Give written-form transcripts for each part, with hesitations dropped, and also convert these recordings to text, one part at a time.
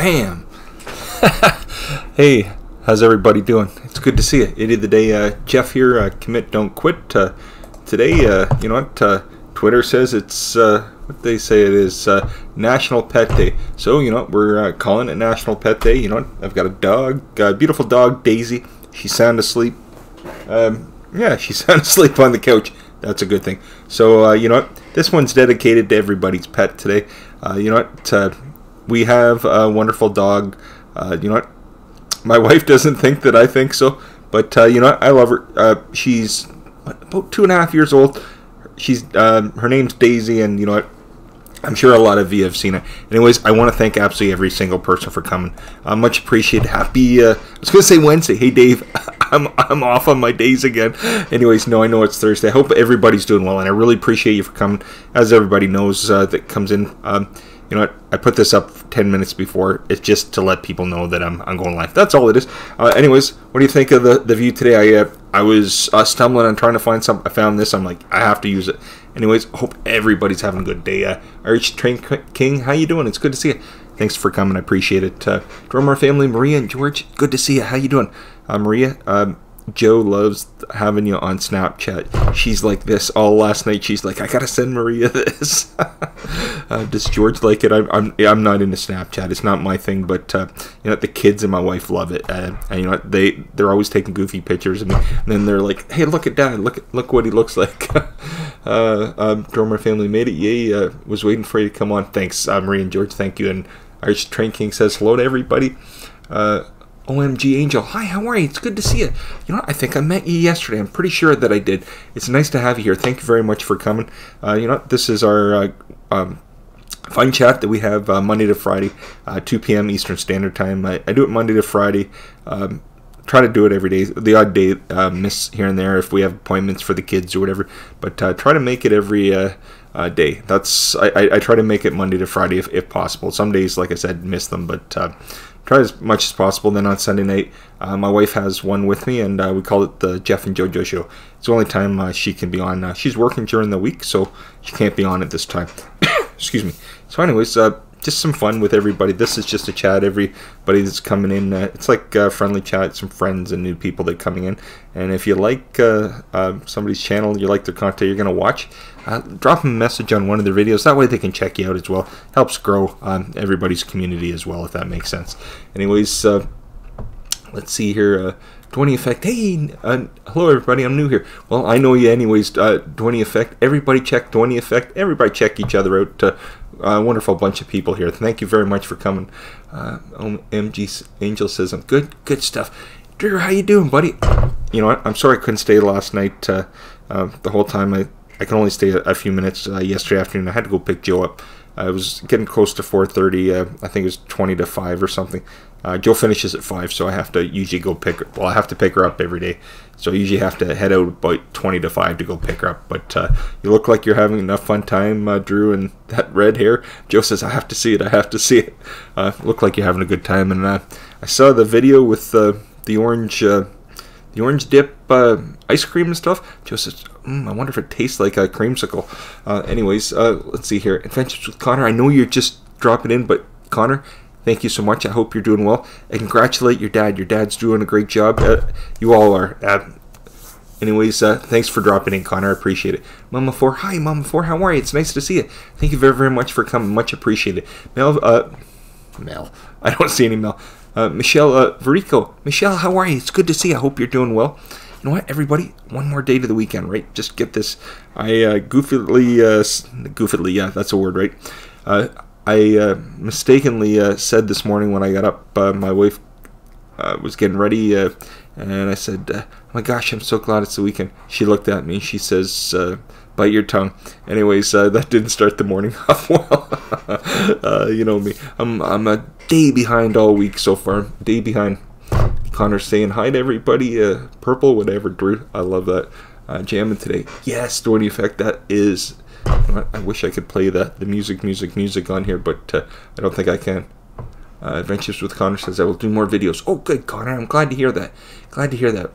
Bam! Hey, how's everybody doing? It's good to see you. It is the day. Jeff here, commit, don't quit. Today, you know what? Twitter says it's, what they say it is, National Pet Day. So, you know, we're calling it National Pet Day. You know what? I've got a dog, a beautiful dog, Daisy. She's sound asleep. Yeah, she's sound asleep on the couch. That's a good thing. So, you know what? This one's dedicated to everybody's pet today. You know what? We have a wonderful dog. You know what? My wife doesn't think that I think so, but you know what? I love her. She's about 2.5 years old. She's her name's Daisy, and you know what? I'm sure a lot of you have seen it. Anyways, I want to thank absolutely every single person for coming. Much appreciated. Happy, I was going to say Wednesday. Hey, Dave, I'm off on my days again. Anyways, no, I know it's Thursday. I hope everybody's doing well, and I really appreciate you for coming. As everybody knows that comes in, you know what? I put this up 10 minutes before. It's just to let people know that I'm going live. That's all it is. Anyways, what do you think of the view today? I was stumbling on trying to find something. I found this. I'm like, I have to use it. Anyways, hope everybody's having a good day. Arch Train King, how you doing? It's good to see you. Thanks for coming. I appreciate it. Drummer family, Maria and George, good to see you. How you doing? Maria, Joe loves having you on Snapchat. She's like this all last night. She's like, I gotta send Maria this. Does George like it? I'm not into Snapchat. It's not my thing. But you know, the kids and my wife love it. And you know, they're always taking goofy pictures of me. And then they're like, Hey, look at Dad. Look what he looks like. Drummer family made it. Yay! Was waiting for you to come on. Thanks, Maria and George. Thank you. And Arch Train King says hello to everybody. OMG Angel, hi, how are you? It's good to see you. You know what? I think I met you yesterday. I'm pretty sure that I did. It's nice to have you here. Thank you very much for coming. You know what? This is our fun chat that we have Monday to Friday, 2 p.m. Eastern Standard Time. I do it Monday to Friday. Try to do it every day. The odd day miss here and there if we have appointments for the kids or whatever. But try to make it every day. I try to make it Monday to Friday if possible. Some days, like I said, miss them, but try as much as possible. Then on Sunday night, my wife has one with me, and we call it the Jeff and JoJo Show. It's the only time she can be on. She's working during the week, so she can't be on at this time. Excuse me. So anyways, just some fun with everybody. This is just a chat. Everybody that's coming in, it's like friendly chat, some friends and new people that are coming in. And if you like somebody's channel, you like their content you're going to watch, drop them a message on one of their videos. That way they can check you out as well. Helps grow everybody's community as well, if that makes sense. Anyways, let's see here. Dwayne Effect. Hey, hello everybody. I'm new here. Well, I know you anyways. Dwayne Effect. Everybody check Dwayne Effect. Everybody check each other out. Wonderful bunch of people here. Thank you very much for coming. MG Angel says I'm good. Good stuff. Drew, how you doing, buddy? You know what? I'm sorry I couldn't stay last night. The whole time I can only stay a few minutes. Yesterday afternoon I had to go pick Joe up. I was getting close to 4:30. I think it was 20 to 5 or something. Joe finishes at 5, so I have to usually go pick her. Well, I have to pick her up every day. So I usually have to head out about 20 to 5 to go pick her up. But you look like you're having enough fun time, Drew, and that red hair. Joe says, I have to see it. I have to see it. Look like you're having a good time. And I saw the video with the orange dip ice cream and stuff. Joe says, I wonder if it tastes like a creamsicle. Anyways, let's see here. Adventures with Connor. I know you're just dropping in, but Connor, thank you so much. I hope you're doing well. And congratulate your dad. Your dad's doing a great job. You all are. Anyways, thanks for dropping in, Connor. I appreciate it. Mama 4. Hi, Mama 4. How are you? It's nice to see you. Thank you very, very much for coming. Much appreciated. Mel. I don't see any Mel. Michelle Verico. Michelle, how are you? It's good to see you. I hope you're doing well. You know what, everybody? One more day to the weekend, right? Just get this. I goofily, yeah, that's a word, right? I mistakenly said this morning when I got up, my wife was getting ready, and I said, oh my gosh, I'm so glad it's the weekend. She looked at me, she says, bite your tongue. Anyways, that didn't start the morning off well. You know me. I'm a day behind all week so far. Day behind. Connor saying hi to everybody. Purple, whatever, Drew. I love that. Jamming today. Yes, Dwayne Effect. That is... I wish I could play the music on here, but I don't think I can. Adventures with Connor says I will do more videos. Oh, good, Connor. I'm glad to hear that. Glad to hear that.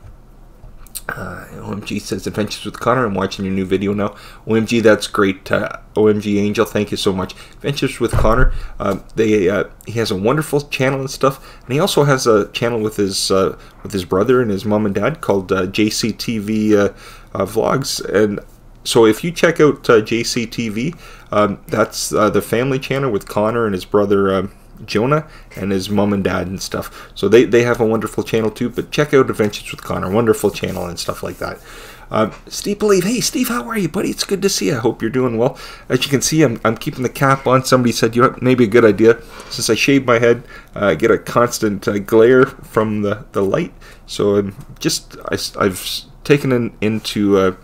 OMG says Adventures with Connor. I'm watching your new video now. OMG, that's great. OMG Angel, thank you so much. Adventures with Connor. He has a wonderful channel and stuff, and he also has a channel with his brother and his mom and dad called JCTV Vlogs. And so if you check out JCTV, that's the family channel with Connor and his brother Jonah and his mom and dad and stuff. So they have a wonderful channel too. But check out Adventures with Connor, wonderful channel and stuff like that. Steve Believe, hey Steve, how are you, buddy? It's good to see you. I hope you're doing well. As you can see, I'm keeping the cap on. Somebody said, you know, maybe a good idea since I shave my head, get a constant glare from the light. So I've taken into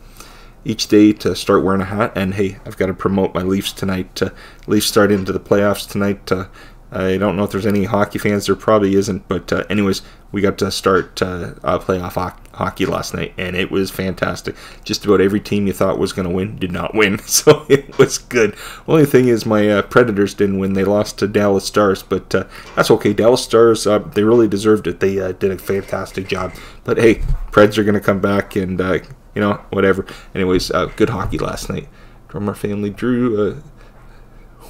each day to start wearing a hat. And hey, I've got to promote my Leafs tonight. Leafs start into the playoffs tonight. I don't know if there's any hockey fans. There probably isn't. But anyways, we got to start playoff hockey last night, and it was fantastic. Just about every team you thought was going to win did not win, so it was good. Only thing is my Predators didn't win. They lost to Dallas Stars, but that's okay. Dallas Stars, they really deserved it. They did a fantastic job. But hey, Preds are going to come back, and you know, whatever. Anyways, good hockey last night. From our family, Drew.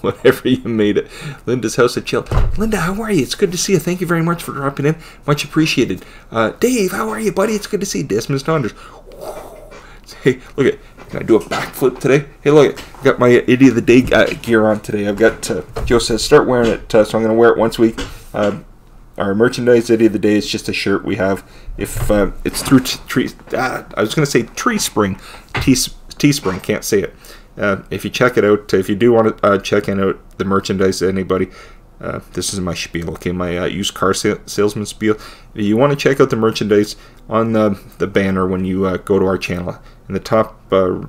Whatever you made it. Linda's House of Chill. Linda, how are you? It's good to see you. Thank you very much for dropping in. Much appreciated. Dave, how are you, buddy? It's good to see you. Desmond Saunders. Hey, look at. Can I do a backflip today? Hey, look, I got my Idiot of the Day gear on today. I've got, Joe says, start wearing it, so I'm going to wear it once a week. Our merchandise Idiot of the Day is just a shirt we have. If it's through I was going to say Teespring. Teespring, can't say it. If you check it out, if you do want to check out the merchandise, anybody, this is my spiel, okay, my used car salesman spiel. If you want to check out the merchandise on the banner when you go to our channel, in the top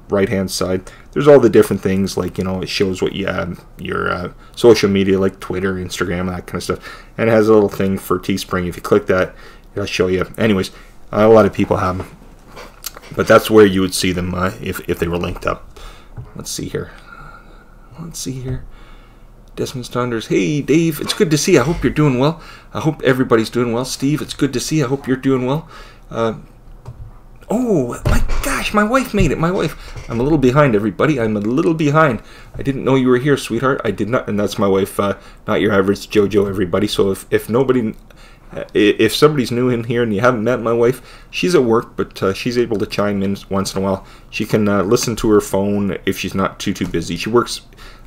right hand side, there's all the different things, like, you know, it shows what you have, your social media, like Twitter, Instagram, that kind of stuff, and it has a little thing for Teespring. If you click that, it'll show you. Anyways, a lot of people have them, but that's where you would see them if they were linked up. Let's see here. Desmond Saunders. Hey, Dave. It's good to see you. I hope you're doing well. I hope everybody's doing well. Steve, it's good to see you. I hope you're doing well. Oh, my gosh. My wife made it. My wife. I'm a little behind, everybody. I'm a little behind. I didn't know you were here, sweetheart. I did not. And that's my wife, not your average JoJo, everybody. So if nobody... If somebody's new in here and you haven't met my wife, she's at work, but she's able to chime in once in a while. She can listen to her phone if she's not too busy. She works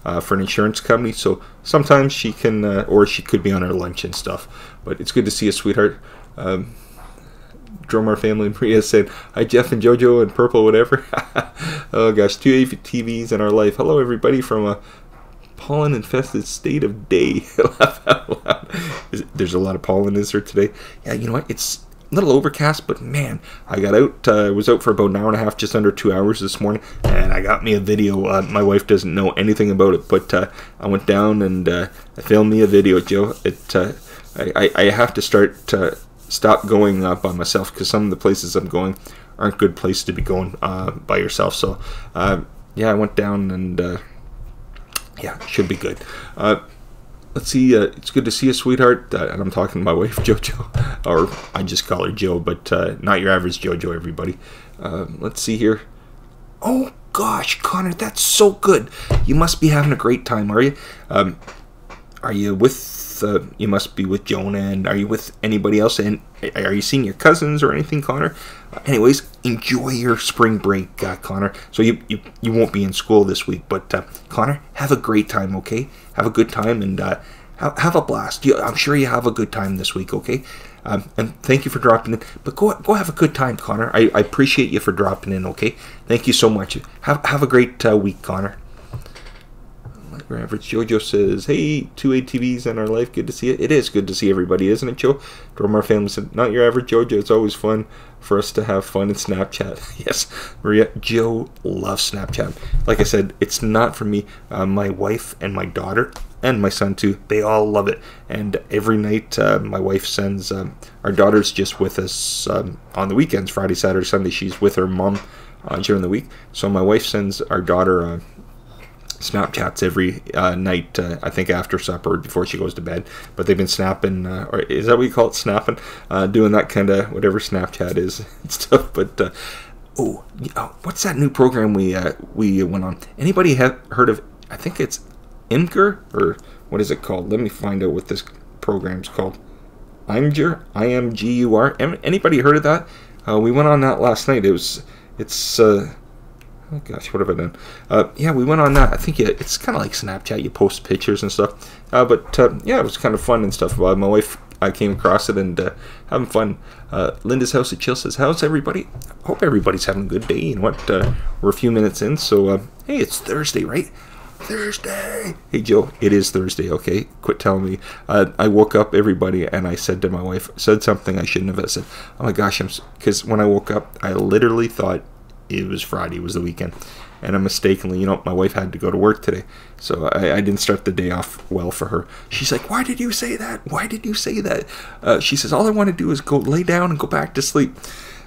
for an insurance company, so sometimes she can, or she could be on her lunch and stuff. But it's good to see you, sweetheart. Drummer family, Maria said, hi Jeff and JoJo and Purple, whatever. Oh gosh, 2 TVs in our life. Hello everybody from a pollen-infested state of day. Laugh out loud. There's a lot of pollen, is there, today? Yeah, you know what? It's a little overcast, but man, I got out. I was out for about an hour and a half, just under 2 hours this morning, and I got me a video. My wife doesn't know anything about it, but I went down and I filmed me a video, Joe. I have to stop going by myself, because some of the places I'm going aren't good places to be going by yourself. So yeah, I went down and yeah, should be good. Let's see. It's good to see you, sweetheart. And I'm talking to my wife, JoJo, or I just call her Joe, but not your average JoJo, everybody. Let's see here. Oh gosh, Connor, that's so good. You must be having a great time, are you? Are you with? You must be with Jonah, and are you with anybody else? And are you seeing your cousins or anything, Connor? Anyways, enjoy your spring break, Connor. So you won't be in school this week, but Connor, have a great time, okay? Have a good time, and have a blast. I'm sure you have a good time this week, okay? And thank you for dropping in. But go have a good time, Connor. I appreciate you for dropping in, okay? Thank you so much. Have a great week, Connor. Your average JoJo says, hey, 2 ATVs in our life, good to see it. It is good to see everybody, isn't it, Joe? Drummer family said, not your average JoJo. It's always fun for us to have fun in Snapchat. Yes, Maria, Joe loves Snapchat. Like I said, it's not for me. My wife and my daughter and my son too, they all love it. And every night my wife sends, our daughter's just with us on the weekends, Friday, Saturday, Sunday. She's with her mom during the week. So my wife sends our daughter Snapchats every night, I think after supper, before she goes to bed. But they've been snapping, or is that what you call it, snapping? Doing that kind of whatever Snapchat is and stuff. But what's that new program we went on? Anybody have heard of? I think it's Imgur, or what is it called? Let me find out what this program's called. Imgur, IMGUR. Anybody heard of that? We went on that last night. Oh gosh, what have I done? Yeah, we went on that. I think it's kind of like Snapchat. You post pictures and stuff. But yeah, it was kind of fun and stuff. My wife, I came across it and having fun. Linda's House of Chill says, "How's everybody? Hope everybody's having a good day." You know what? We're a few minutes in, so hey, it's Thursday, right? Thursday. Hey Joe, it is Thursday. Okay, quit telling me. I woke up, everybody, and I said to my wife, said something I shouldn't have. I said, "Oh my gosh," because when I woke up, I literally thought it was Friday, it was the weekend, and I mistakenly, my wife had to go to work today, so I didn't start the day off well for her. She's like, "Why did you say that? Why did you say that?" She says, "All I want to do is go lay down and go back to sleep."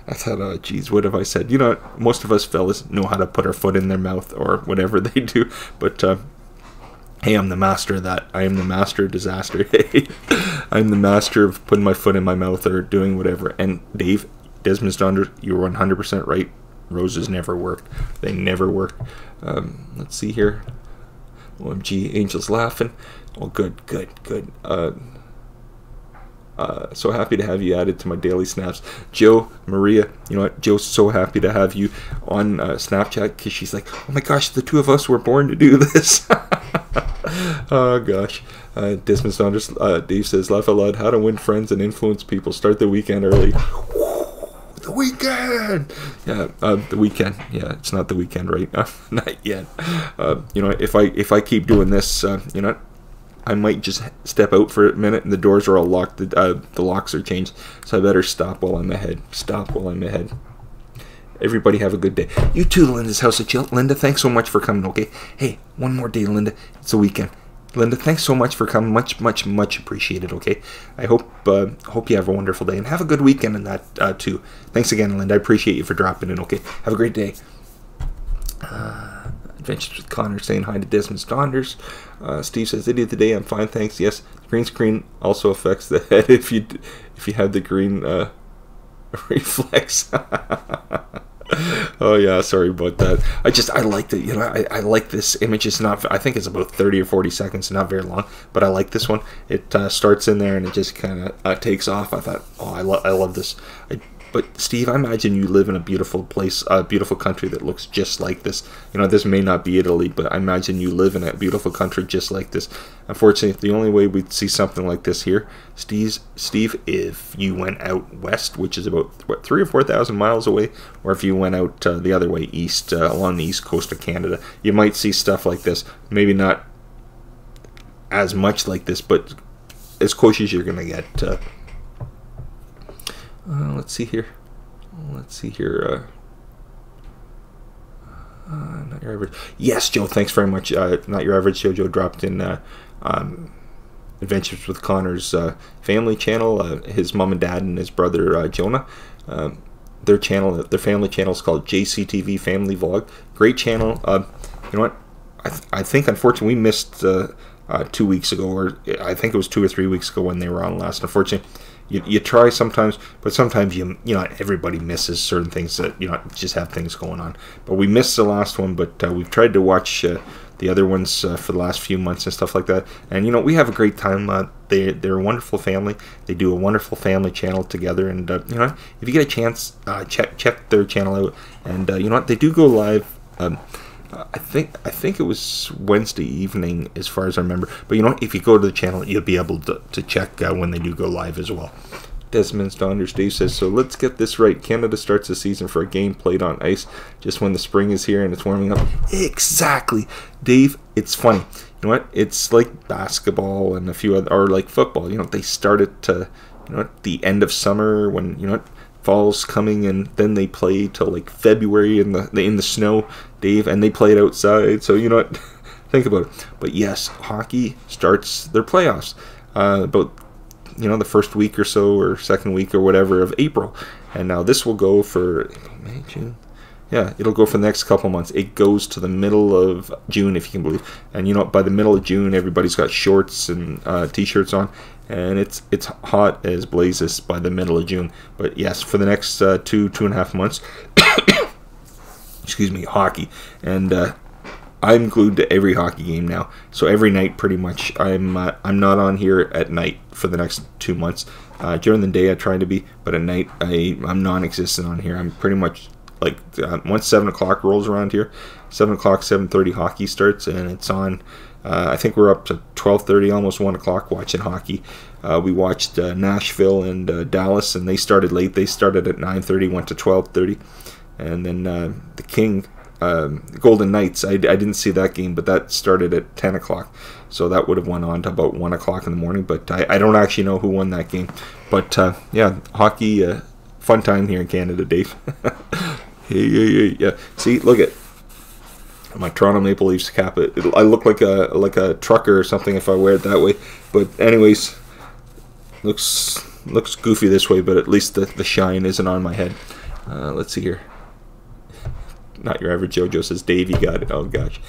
I thought, oh geez, what have I said? Most of us fellas know how to put our foot in their mouth or whatever they do, but hey, I'm the master of that. I am the master of disaster. Hey, I'm the master of putting my foot in my mouth or doing whatever. And Dave, Desmond's daughter, you were 100% right. Roses never work. They never work. Let's see here. OMG, Angel's laughing. Oh, good. So happy to have you added to my daily snaps. Joe, Maria, you know what? Joe's so happy to have you on Snapchat because she's like, "Oh my gosh, the two of us were born to do this." Oh gosh. Desmond's daughter, Dave says, "Laugh out loud. How to win friends and influence people. Start the weekend early." The weekend. Yeah, the weekend. Yeah, it's not the weekend, right? Not yet. If I keep doing this, I might just step out for a minute and the doors are all locked. The locks are changed, so I better stop while I'm ahead. Everybody have a good day. You too, Linda's House of Chill. Linda, thanks so much for coming. Okay. Hey, one more day, Linda. It's a weekend. Linda, thanks so much for coming. Much appreciated, okay? I hope you have a wonderful day, and have a good weekend in that, too. Thanks again, Linda. I appreciate you for dropping in, okay? Have a great day. Adventures with Connor saying hi to Desmond's daughters. Steve says, "Idiot of the day, I'm fine, thanks." Yes, green screen also affects the head if you have the green reflex. Oh yeah, sorry about that. I like that. I like this image. It's not. I think it's about 30 or 40 seconds, not very long. But I like this one. It starts in there and it just kind of takes off. I thought, oh, I love this. But Steve, I imagine you live in a beautiful place, a beautiful country that looks just like this. This may not be Italy, but I imagine you live in a beautiful country just like this. Unfortunately, the only way we'd see something like this here, Steve, if you went out west, which is about 3,000 or 4,000 miles away, or if you went out the other way east, along the east coast of Canada, you might see stuff like this. Maybe not as much like this, but as close as you're gonna get. Let's see here. Not your average. Yes, Joe. Thanks very much. Not your average Joe. Joe dropped in Adventures with Connor's family channel. His mom and dad and his brother Jonah. Their family channel is called JCTV Family Vlog. Great channel. You know what? I think unfortunately we missed 2 weeks ago, or I think it was 2 or 3 weeks ago when they were on last. Unfortunately. You try sometimes, but sometimes everybody misses certain things that just have things going on. But we missed the last one, but we've tried to watch the other ones for the last few months and stuff like that. And we have a great time. They're a wonderful family. They do a wonderful family channel together. And if you get a chance, check their channel out. And they do go live. I think it was Wednesday evening, as far as I remember. But if you go to the channel, you'll be able to check when they do go live as well. Desmond's daughter Dave says, "So let's get this right. Canada starts the season for a game played on ice just when the spring is here and it's warming up." Exactly, Dave. It's funny. You know what? It's like basketball and a few other, or like football. They start at the end of summer when fall's coming, and then they play till like February in the snow, Dave, and they play it outside. So think about it. But yes, hockey starts their playoffs about the first week or so, or second week or whatever of April, and now this will go for May, June. Yeah, it'll go for the next couple months. It goes to the middle of June, if you can believe. And you know, by the middle of June, everybody's got shorts and t-shirts on, and it's hot as blazes by the middle of June. But yes, for the next 2.5 months, excuse me, hockey. And I'm glued to every hockey game now. So every night, pretty much, I'm not on here at night for the next 2 months. During the day, I try to be, but at night, I'm non-existent on here. I'm pretty much like once 7 o'clock rolls around here, 7 o'clock, 7:30 hockey starts, and it's on. I think we're up to 12:30, almost 1 o'clock watching hockey. We watched Nashville and Dallas, and they started late. They started at 9:30, went to 12:30, and then the King. Golden Knights, I didn't see that game, but that started at 10 o'clock, so that would have went on to about 1 o'clock in the morning, but I don't actually know who won that game. But yeah, hockey, fun time here in Canada, Dave. Yeah. See, look at my Toronto Maple Leafs cap. I look like a trucker or something if I wear it that way, but anyways, looks goofy this way, but at least the shine isn't on my head. Let's see here. Not your average JoJo says, Dave, you got it. Oh, gosh.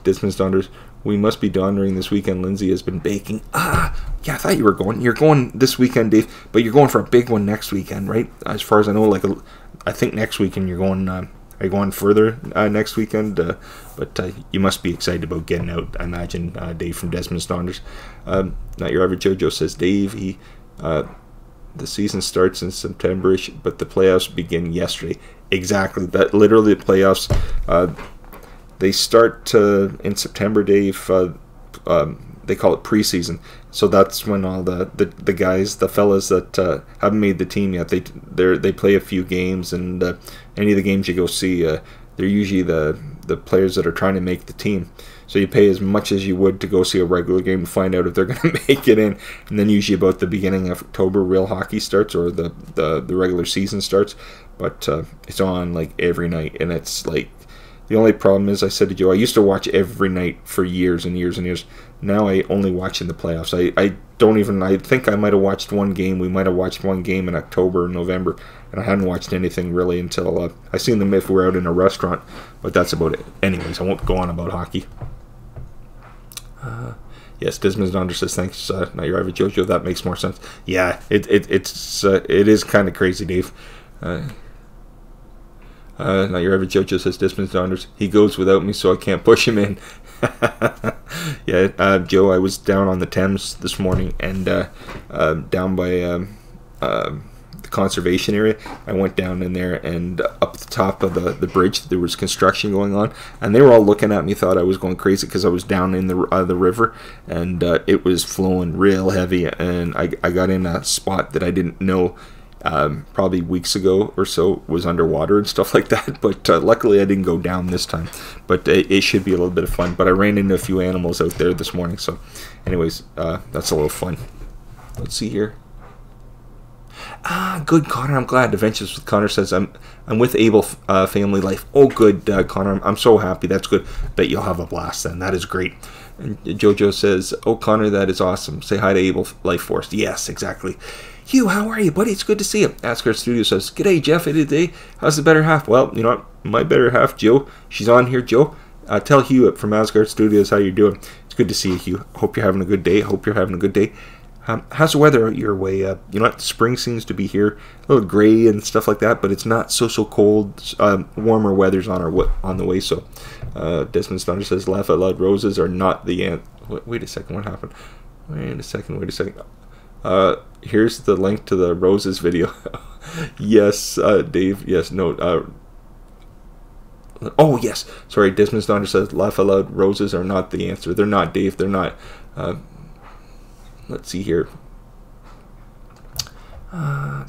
Disman's Donders, we must be dondering this weekend. Lindsay has been baking. Yeah, I thought you were going. You're going this weekend, Dave, but you're going for a big one next weekend, right? As far as I know, I think next weekend you're going, are you going further next weekend? But you must be excited about getting out, I imagine, Dave from Desmond's Donders. Not your average JoJo says, Dave, the season starts in September-ish, but the playoffs begin yesterday. Exactly. That literally the playoffs. They start in September, Dave. They call it preseason. So that's when all the guys, the fellas that haven't made the team yet, they play a few games, and any of the games you go see, they're usually the players that are trying to make the team. So you pay as much as you would to go see a regular game to find out if they're going to make it in. And then usually about the beginning of October, real hockey starts, or the regular season starts. But it's on like every night, and it's like, the only problem is, I said to Joe, I used to watch every night for years and years and years. Now I only watch in the playoffs. I think I might have watched one game. We might have watched one game in October or November, and I hadn't watched anything really until I seen them if we were out in a restaurant. But that's about it. Anyways, I won't go on about hockey. Yes, Dismas Donder says, thanks, not your average JoJo. That makes more sense. Yeah, it is kind of crazy, Dave. Not your average JoJo says, Dismas Donders, he goes without me, so I can't push him in. Yeah, Joe, I was down on the Thames this morning, and down by the conservation area. I went down in there, and up the top of the bridge there was construction going on, and they were all looking at me, thought I was going crazy because I was down in the river, and it was flowing real heavy, and I got in a spot that I didn't know probably weeks ago or so was underwater and stuff like that, but luckily I didn't go down this time. But it should be a little bit of fun. But I ran into a few animals out there this morning, so anyways, that's a little fun. Let's see here. Good, Connor. I'm glad. Adventures with Connor says, I'm with Able Family Life. Oh, good, Connor. I'm so happy. That's good. Bet you'll have a blast then. That is great. And Jojo says, oh, Connor, that is awesome. Say hi to Able Life Force. Yes, exactly. Hugh, how are you, buddy? It's good to see you. Asgard Studio says, g'day, Jeff. Today, how's the better half? Well, you know what? My better half, Joe. She's on here, Joe. Tell Hugh from Asgard Studios how you're doing. It's good to see you, Hugh. Hope you're having a good day. Hope you're having a good day. How's the weather out your way? You know what? Spring seems to be here. A little gray and stuff like that, but it's not so cold. Warmer weather's on the way. So, Desmond Thunder says, laugh out loud. Roses are not the ant. Wait a second. What happened? Wait a second. Here's the link to the roses video. Yes, Dave. Yes, no. Oh, yes. Sorry, Desmond's daughter says, laugh out loud. Roses are not the answer. They're not, Dave. They're not. Let's see here. Pixel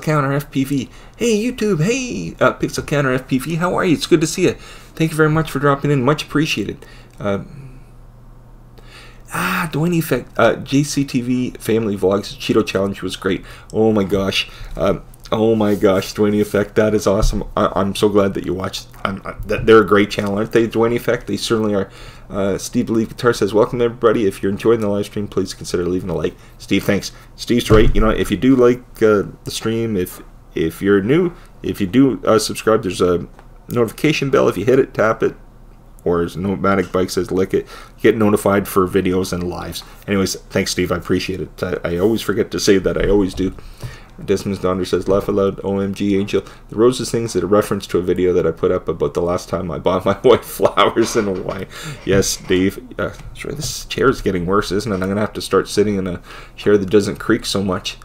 Counter FPV. Hey, YouTube. Hey, Pixel Counter FPV. How are you? It's good to see you. Thank you very much for dropping in. Much appreciated. Dwayne Effect. JCTV Family Vlogs. Cheeto Challenge was great. Oh my gosh. Oh my gosh, Dwayne Effect, that is awesome. I'm so glad that you watched. They're a great channel, aren't they, Dwayne Effect? They certainly are. Steve Believe Guitar says, welcome everybody. If you're enjoying the live stream, please consider leaving a like. Steve, thanks. Steve's right. You know, if you do like the stream, if if you're new, if you do subscribe, there's a notification bell. If you hit it, tap it, or as Nomadic Bike says, lick it, get notified for videos and lives. Anyways, thanks, Steve. I appreciate it. I always forget to say that. I always do. Desmond's Donder says, laugh aloud, OMG Angel. The roses things is a reference to a video that I put up about the last time I bought my wife flowers in Hawaii. Yes, Dave. Sure, this chair is getting worse, isn't it? I'm going to have to start sitting in a chair that doesn't creak so much.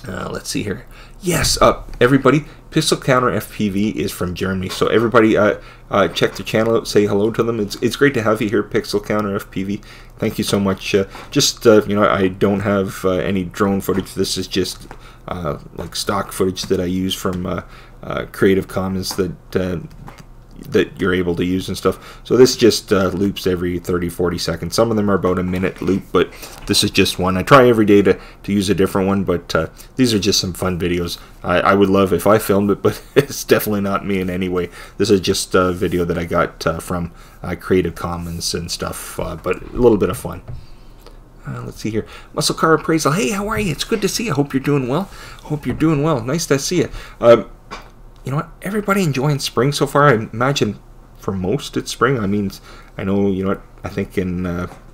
Let's see here. Yes, everybody, Pixel Counter FPV is from Germany. So everybody, check the channel out, say hello to them. It's great to have you here, Pixel Counter FPV. Thank you so much. I don't have any drone footage. This is just like stock footage that I use from Creative Commons that you're able to use and stuff. So this just loops every 30-40 seconds. Some of them are about a minute loop, but this is just one. I try every day to use a different one, but these are just some fun videos. I would love if I filmed it, but it's definitely not me in any way. This is just a video that I got from Creative Commons and stuff, but a little bit of fun. Let's see here. Muscle Car Appraisal. Hey, how are you? It's good to see you. Hope you're doing well. Hope you're doing well. Nice to see you. You know what? Everybody enjoying spring so far. I imagine for most it's spring. I mean, I know, you know what? I think in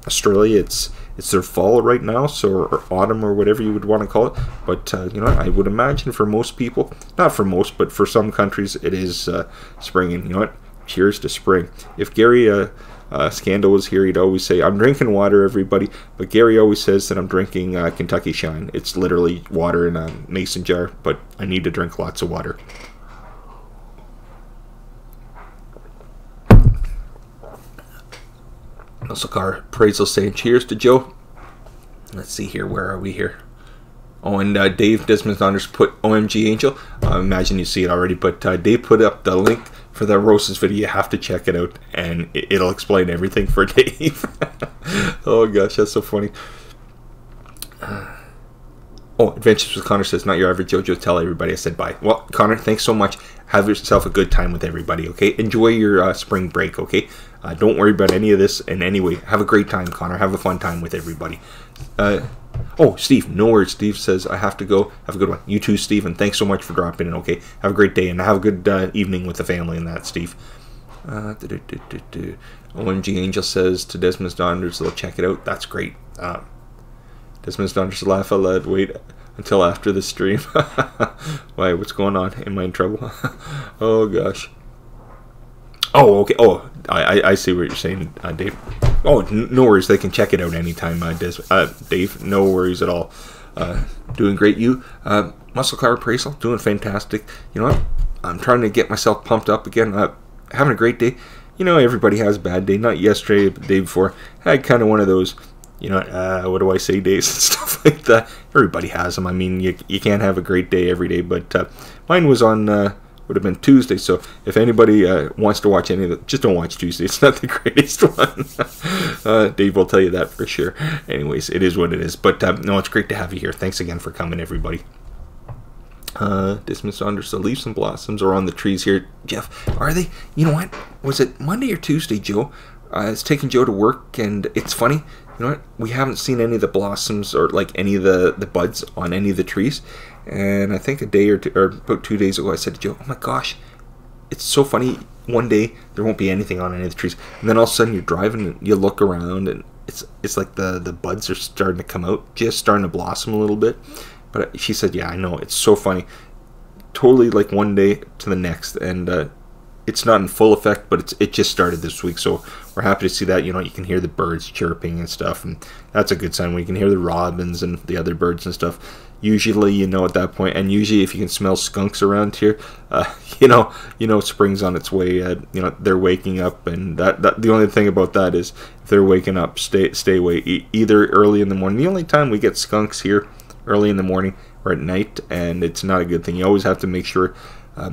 Australia it's their fall right now, so or autumn or whatever you would want to call it. But you know, I would imagine for most people, not for most, but for some countries, it is spring. And you know what? Cheers to spring. If Gary Scandal was here, he'd always say, "I'm drinking water, everybody." But Gary always says that I'm drinking Kentucky Shine. It's literally water in a mason jar, but I need to drink lots of water. Muscle Car Appraisal saying cheers to Joe. Let's see here. Where are we here? Oh, and Dave Desmond Saunders put OMG Angel. I imagine you see it already, but Dave put up the link for that Roses video. You have to check it out, and it'll explain everything for Dave. Oh gosh, that's so funny. Oh, Adventures with Connor says, not your average JoJo. Tell everybody I said bye. Well, Connor, thanks so much. Have yourself a good time with everybody, okay? Enjoy your spring break, okay? Don't worry about any of this in any way. Have a great time, Connor. Have a fun time with everybody. Oh, Steve, no worries. Steve says, I have to go. Have a good one. You too, Steve, and thanks so much for dropping in, okay? Have a great day, and have a good evening with the family and that, Steve. OMG Angel says to Desmond Donders, they'll check it out. That's great. Desmond Donders, laugh out loud. Wait until after the stream. Why, what's going on? Am I in trouble? Oh, gosh. Oh, okay. Oh, I see what you're saying, Dave. Oh, no worries. They can check it out anytime, Dave. No worries at all. Doing great. You, Muscle Car Appraisal, doing fantastic. You know what? I'm trying to get myself pumped up again. Having a great day. You know, everybody has a bad day. Not yesterday, but the day before. I had kind of one of those, you know, what do I say, days and stuff like that. Everybody has them. I mean, you can't have a great day every day, but mine was on, would have been Tuesday, so if anybody wants to watch any of it, just don't watch Tuesday. It's not the greatest one. Dave will tell you that for sure. Anyways, it is what it is. But no, it's great to have you here. Thanks again for coming, everybody. Dismiss Saunders, the leaves and blossoms are on the trees here. Jeff, are they? You know what? Was it Monday or Tuesday, Joe? I was taking Joe to work, and it's funny. You know what? We haven't seen any of the blossoms or like any of the buds on any of the trees. And I think a day or two, or about 2 days ago, I said to Joe, "Oh my gosh, it's so funny. One day there won't be anything on any of the trees, and then all of a sudden you're driving and you look around, and it's like the buds are starting to come out, just starting to blossom a little bit." But she said, "Yeah, I know. It's so funny. Totally like one day to the next, and it's not in full effect, but it just started this week, so we're happy to see that. You know, you can hear the birds chirping and stuff, and that's a good sign. We can hear the robins and the other birds and stuff. Usually, you know, at that point, and usually if you can smell skunks around here, you know, spring's on its way. You know, they're waking up, and that the only thing about that is if they're waking up, stay away. Either early in the morning. The only time we get skunks here, early in the morning or at night, and it's not a good thing. You always have to make sure.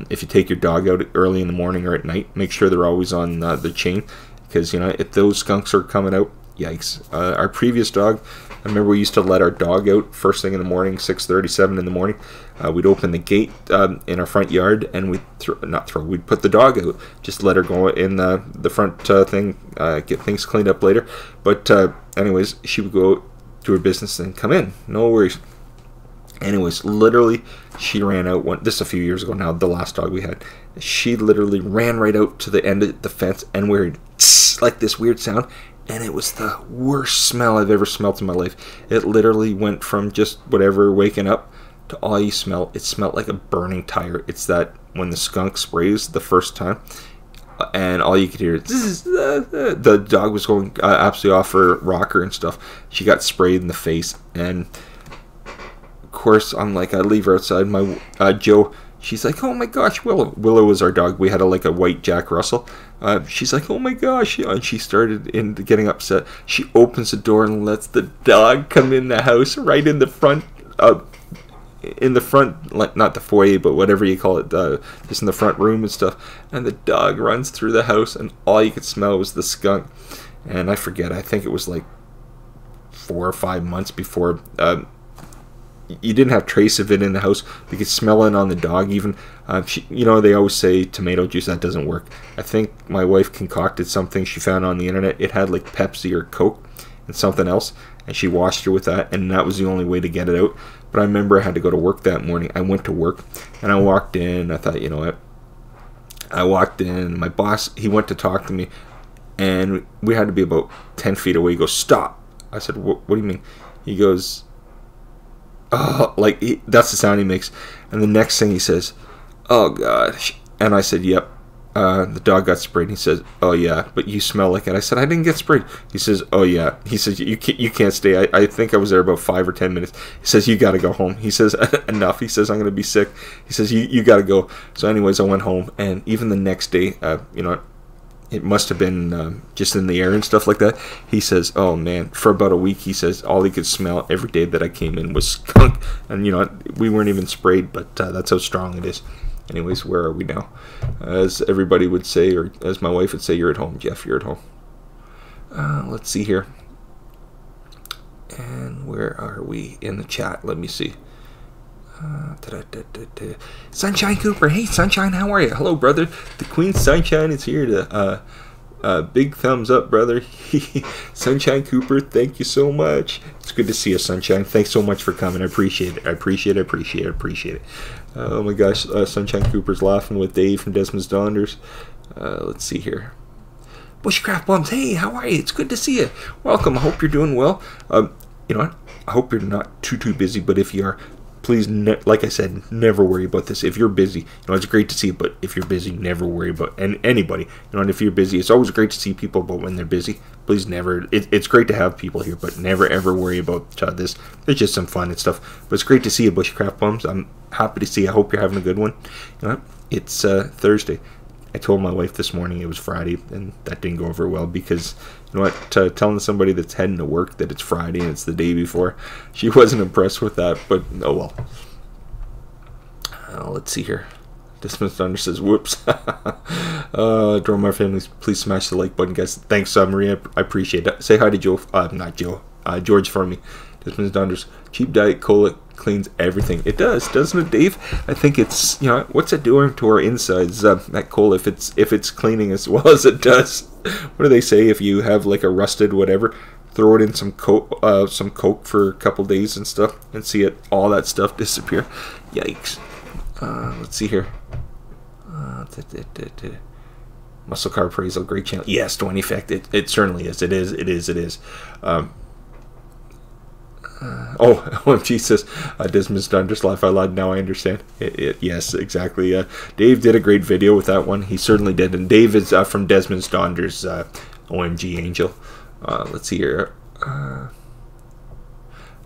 If you take your dog out early in the morning or at night, make sure they're always on the chain, because you know, if those skunks are coming out, yikes. Our previous dog, I remember we used to let our dog out first thing in the morning, 6:30, 7 in the morning. We'd open the gate in our front yard, and we'd put the dog out, just let her go in the front thing, get things cleaned up later. But anyways, she would go do her business and come in, no worries. Anyways, literally, she ran out. This is a few years ago now, the last dog we had. She literally ran right out to the end of the fence and we heard like this weird sound. And it was the worst smell I've ever smelled in my life. It literally went from just whatever, waking up, to all you smell. It smelled like a burning tire. It's that when the skunk sprays the first time. And all you could hear is the dog was going absolutely off her rocker and stuff. She got sprayed in the face. And of course, I'm like, I leave her outside. My Joe, she's like, oh my gosh, Willow. Willow was our dog. We had a white Jack Russell. She's like, oh my gosh. And she started getting upset. She opens the door and lets the dog come in the house right in the front. Like not the foyer, but whatever you call it, just in the front room and stuff. And the dog runs through the house, and all you could smell was the skunk. And I forget, I think it was like 4 or 5 months before. You didn't have trace of it in the house. You could smell it on the dog even. They always say tomato juice. That doesn't work. I think my wife concocted something she found on the internet. It had like Pepsi or Coke and something else, and she washed her with that, and that was the only way to get it out. But I remember I had to go to work that morning. I went to work, and I walked in. I thought, you know what? I walked in. My boss, he went to talk to me, and we had to be about 10 feet away. He goes, stop. I said, what do you mean? He goes, oh, that's the sound he makes. And the next thing he says, oh gosh. And I said, yep. The dog got sprayed. He says, oh yeah, but you smell like it. I said, I didn't get sprayed. He says, oh yeah. He says, you can't stay. I think I was there about 5 or 10 minutes. He says, you got to go home. He says, enough. He says, I'm going to be sick. He says, you got to go. So anyways, I went home, and even the next day, it must have been just in the air and stuff like that. He says, oh man, for about a week, he says, all he could smell every day that I came in was skunk. And we weren't even sprayed, but that's how strong it is. Anyways, where are we now? As everybody would say, or as my wife would say, you're at home, Jeff, you're at home. Let's see here. And where are we in the chat? Let me see. Sunshine Cooper. Hey, Sunshine, how are you? Hello, brother. The Queen Sunshine is here to... big thumbs up, brother. Sunshine Cooper, thank you so much. It's good to see you, Sunshine. Thanks so much for coming. I appreciate it. I appreciate it. Oh my gosh, Sunshine Cooper's laughing with Dave from Desmond's Donders. Let's see here. Bushcraft Bums, hey, how are you? It's good to see you. Welcome. I hope you're doing well. You know what? I hope you're not too busy, but if you are, please, like I said, never worry about this. If you're busy, it's great to see you, but if you're busy, never worry about anybody. And if you're busy, it's always great to see people, but when they're busy, please never. It's great to have people here, but never ever worry about this. It's just some fun and stuff. But it's great to see you, Bushcraft Bums. I'm happy to see you. I hope you're having a good one. It's Thursday. I told my wife this morning it was Friday, and that didn't go over well because, telling somebody that's heading to work that it's Friday and it's the day before, she wasn't impressed with that, but oh well. Let's see here. Dismissed Thunder says, whoops. Dromar families, please smash the like button, guys. Thanks, Maria. I appreciate that. Say hi to Joe. Not Joe. George for me. Dismissed Thunders. Cheap Diet Cola cleans everything. It does, doesn't it, Dave? I think it's, what's it doing to our insides, that cola, if it's cleaning as well as it does? What do they say? If you have like a rusted whatever, throw it in some Coke for a couple days and stuff, and see all that stuff disappear. Yikes. Let's see here. Muscle Car Appraisal, great channel. Yes, Dwayne Effect. It certainly is. It is. OMG says, Desmond's Donders laugh out loud. Now I understand. Yes, exactly. Dave did a great video with that one. He certainly did. And Dave is from Desmond's Donders, OMG Angel. Let's see here.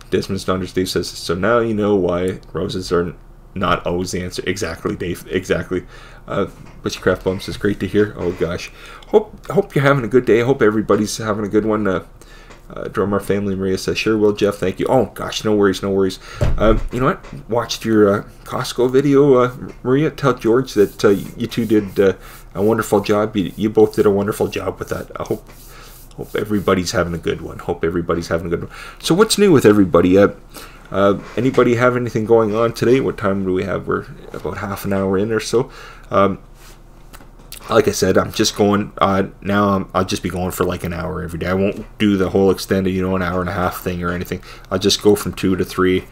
Desmond's Donders, Dave says, so now you know why roses are not always the answer. Exactly, Dave. Exactly. Witchcraft Bumps is great to hear. Oh gosh. Hope you're having a good day. I hope everybody's having a good one. Drummer Family Maria says, sure will, Jeff, thank you. Oh gosh, no worries. You know what? Watched your Costco video, Maria. Tell George that you two did a wonderful job. You both did a wonderful job with that. I hope everybody's having a good one. So what's new with everybody? Anybody have anything going on today? What time do we have? We're about half an hour in or so. like I said, I'm just going now. I'll just be going for like an hour every day. I won't do the whole extended, an hour and a half thing or anything. I'll just go from 2 to 3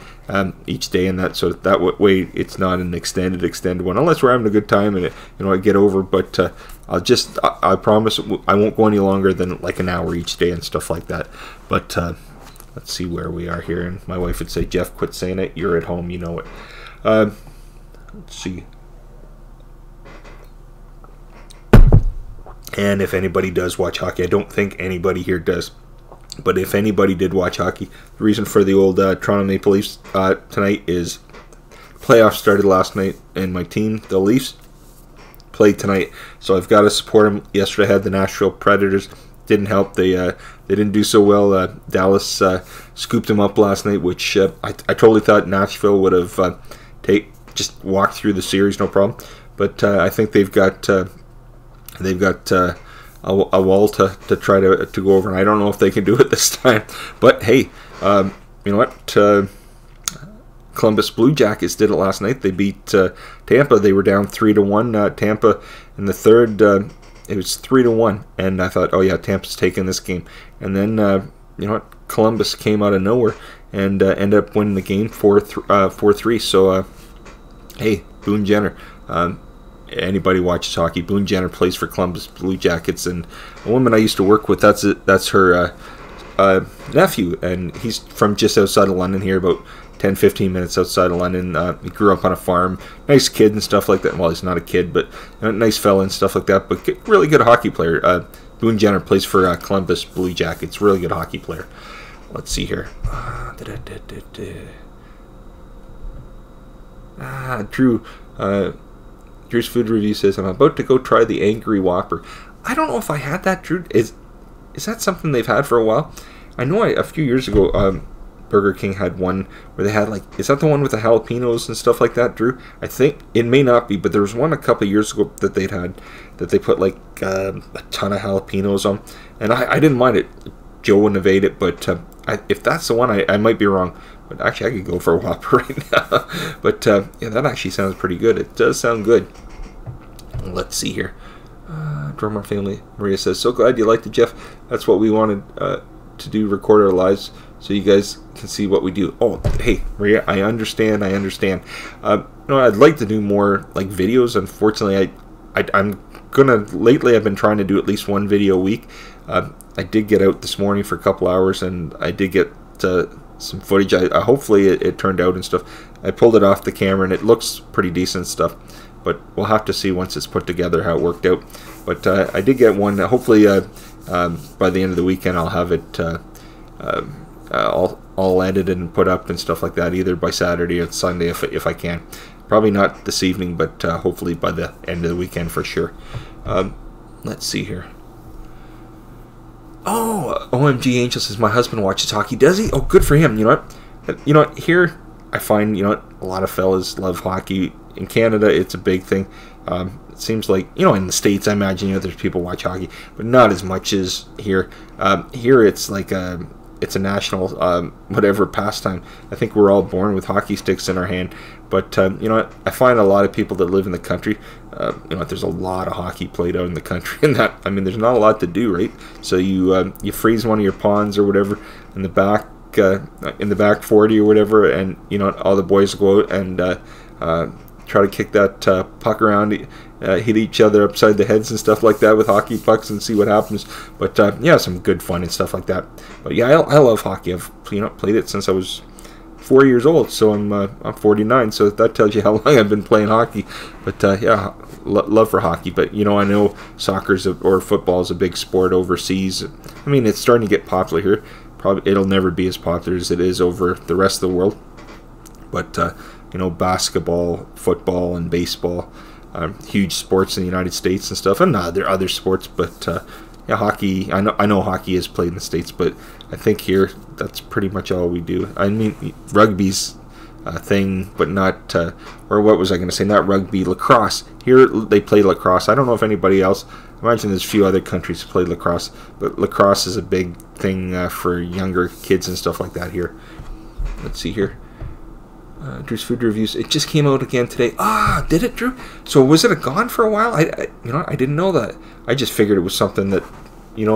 each day, and that way it's not an extended one, unless we're having a good time and I get over. But I promise I won't go any longer than like an hour each day and stuff like that. But let's see where we are here. And my wife would say, "Jeff, quit saying it. You're at home. You know it." Let's see. And if anybody does watch hockey, I don't think anybody here does, but if anybody did watch hockey, the reason for the old Toronto Maple Leafs tonight is playoffs started last night, and my team, the Leafs, played tonight, so I've got to support them. Yesterday I had the Nashville Predators. Didn't help. They didn't do so well. Dallas scooped them up last night, which I totally thought Nashville would have just walked through the series, no problem. But I think they've got a wall to try to go over, and I don't know if they can do it this time. But hey, you know what? Columbus Blue Jackets did it last night. They beat Tampa. They were down 3-1. Tampa in the third, it was 3-1, and I thought, oh yeah, Tampa's taking this game. And then you know what? Columbus came out of nowhere and ended up winning the game 4-3. So hey, Boone Jenner. Anybody watches hockey, Boone Jenner plays for Columbus Blue Jackets, and a woman I used to work with, that's her nephew, and he's from just outside of London here, about 10-15 minutes outside of London. He grew up on a farm, nice kid and stuff like that. Well, he's not a kid, but a nice fella and stuff like that, but really good hockey player. Boone Jenner plays for Columbus Blue Jackets, really good hockey player. Let's see here. Drew. Drew's Food Review says, I'm about to go try the Angry Whopper. I don't know if I had that, Drew. Is that something they've had for a while? I know a few years ago, Burger King had one where they had, like, is that the one with the jalapenos and stuff like that, Drew? I think it may not be, but there was one a couple of years ago that they'd had that they put, like, a ton of jalapenos on. And I didn't mind it. Joe wouldn't have ate it, but if that's the one, I might be wrong. But actually, I could go for a Whopper right now. But yeah, that actually sounds pretty good. It does sound good. Let's see here. Drummer Family. Maria says, so glad you liked it, Jeff. That's what we wanted to do, record our lives so you guys can see what we do. Oh, hey, Maria, I understand. I'd like to do more like videos. Unfortunately, lately I've been trying to do at least one video a week. I did get out this morning for a couple hours, and I did get some footage. Hopefully it turned out and stuff. I pulled it off the camera, and it looks pretty decent stuff. But we'll have to see once it's put together how it worked out. But I did get one. Hopefully by the end of the weekend I'll have it all edited and put up and stuff like that, either by Saturday or Sunday if I can. Probably not this evening, but hopefully by the end of the weekend for sure. Let's see here. Oh, OMG Angel says, my husband watches hockey. Does he? Oh, good for him. You know what? Here I find, a lot of fellas love hockey. In Canada, it's a big thing. It seems like, in the States, I imagine, there's people watch hockey, but not as much as here. Here it's like it's a national whatever pastime. I think we're all born with hockey sticks in our hand. But I find a lot of people that live in the country, there's a lot of hockey played out in the country, and there's not a lot to do, right? So you freeze one of your ponds or whatever in the back 40 or whatever, and all the boys go out and try to kick that puck around, hit each other upside the heads and stuff like that with hockey pucks and see what happens. But yeah, some good fun and stuff like that. But yeah, I love hockey. I've played it since I was 4 years old, so I'm 49, so that tells you how long I've been playing hockey. But yeah, love for hockey. But I know or football is a big sport overseas. It's starting to get popular here. Probably it'll never be as popular as it is over the rest of the world. But basketball, football, and baseball, huge sports in the United States and stuff, and there are other sports. But yeah, hockey. I know hockey is played in the States, but I think here that's pretty much all we do. Rugby's a thing, but not. Or what was I going to say? Not rugby, lacrosse. Here they play lacrosse. I don't know if anybody else. I imagine there's a few other countries that play lacrosse, but lacrosse is a big thing for younger kids and stuff like that here. Let's see here. Drew's Food Reviews. It just came out again today. Ah, did it, Drew? So was it gone for a while? I didn't know that. I just figured it was something that,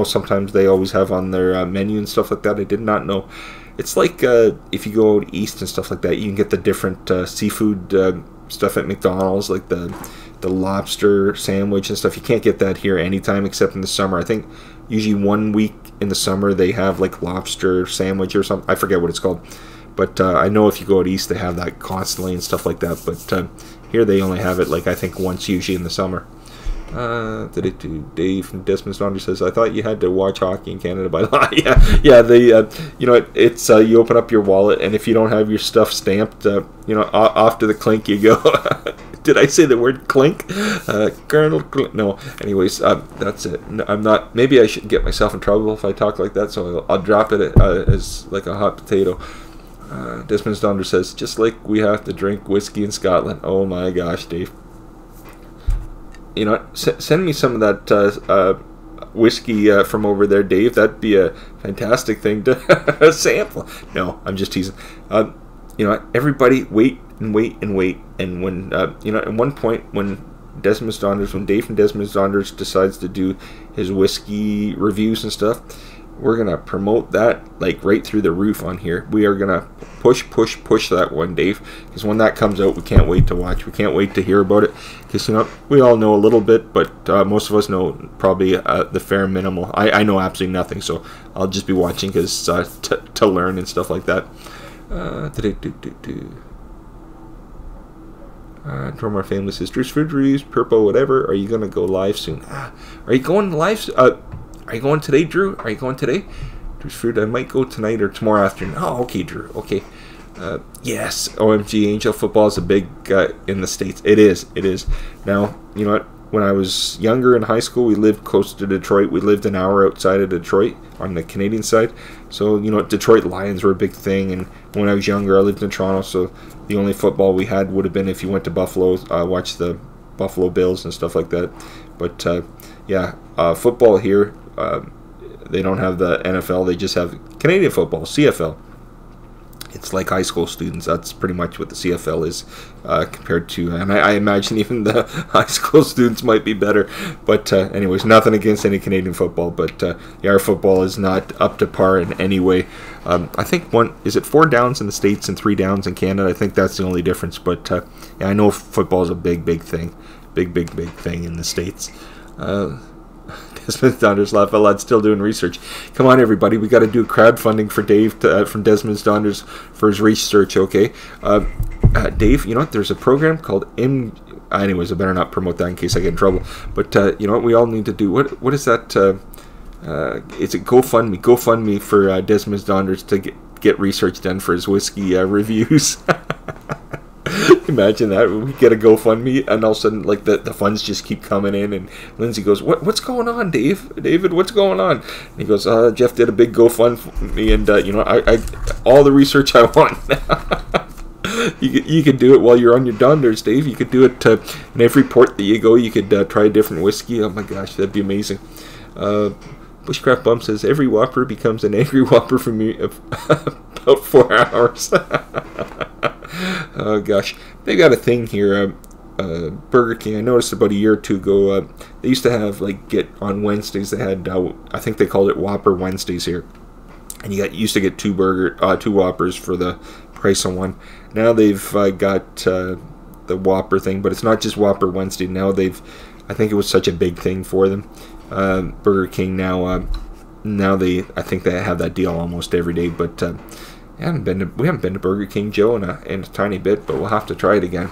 sometimes they always have on their menu and stuff like that. I did not know. It's like if you go out east and stuff like that, you can get the different seafood stuff at McDonald's, like the lobster sandwich and stuff. You can't get that here anytime except in the summer. I think usually 1 week in the summer they have like lobster sandwich or something. I forget what it's called. But I know if you go out east, they have that constantly and stuff like that. But here they only have it, like, I think once usually in the summer. Dave from Desmond's Laundry says, I thought you had to watch hockey in Canada by law. yeah. They, it's you open up your wallet, and if you don't have your stuff stamped, off to the clink you go. Did I say the word clink? Colonel Clink. No. Anyways, that's it. I'm not. Maybe I should get myself in trouble if I talk like that. So I'll drop it as like a hot potato. Desmond's Donder says, just like we have to drink whiskey in Scotland. Oh my gosh, Dave. Send me some of that whiskey from over there, Dave. That'd be a fantastic thing to sample. No, I'm just teasing. Everybody wait and wait and wait. And when, at one point when Dave from Desmond's Donders decides to do his whiskey reviews and stuff, we're going to promote that like right through the roof on here. We are going to push that one, Dave, because when that comes out, we can't wait to watch. We can't wait to hear about it, because we all know a little bit, but most of us know probably the fair minimal. I know absolutely nothing, so I'll just be watching because to learn and stuff like that. Drummer Family says, Drew's Food Reviews, Purple, whatever. Are you going to go live soon? Are you going live? Are you going today, Drew? Are you going today? Drew's Food, I might go tonight or tomorrow afternoon. Oh, okay, Drew. Okay. Yes, OMG, Angel football is a big in the States. It is. Now, you know what? When I was younger in high school, we lived close to Detroit. We lived an hour outside of Detroit on the Canadian side. So, Detroit Lions were a big thing. And when I was younger, I lived in Toronto. So the only football we had would have been if you went to Buffalo, watch the Buffalo Bills and stuff like that. But, football here, they don't have the NFL. They just have Canadian football, CFL. It's like high school students. That's pretty much what the CFL is compared to, and I imagine even the high school students might be better. But anyways, nothing against any Canadian football, but our football is not up to par in any way. I think 4 downs in the States and 3 downs in Canada? I think that's the only difference. But I know football is a big thing, big thing in the States. Desmond's Donders laugh out loud, still doing research. Come on, everybody, we got to do crowdfunding for Dave from Desmond's Donders for his research, okay? Dave, there's a program called Anyways, I better not promote that in case I get in trouble. But what we all need to do? What is that? It's a GoFundMe for Desmond's Donders to get research done for his whiskey reviews. Imagine that. We get a GoFundMe, and all of a sudden, like, the funds just keep coming in, and Lindsay goes, What's going on, David, what's going on? And he goes, Jeff did a big GoFundMe, and, I all the research I want. You could do it while you're on your Donders, Dave. You could do it in every port that you go. You could try a different whiskey. Oh, my gosh, that'd be amazing. Bushcraft Bum says, every Whopper becomes an angry Whopper for me about 4 hours. Oh gosh, they got a thing here. Burger King, I noticed about a year or two ago, they used to have, get on Wednesdays, they had, I think they called it Whopper Wednesdays here, and used to get 2 Whoppers for the price of 1. Now they've got the Whopper thing, but it's not just Whopper Wednesday. Now I think it was such a big thing for them. Burger King now I think they have that deal almost every day, but we haven't been to Burger King, Joe, in a tiny bit, but we'll have to try it again.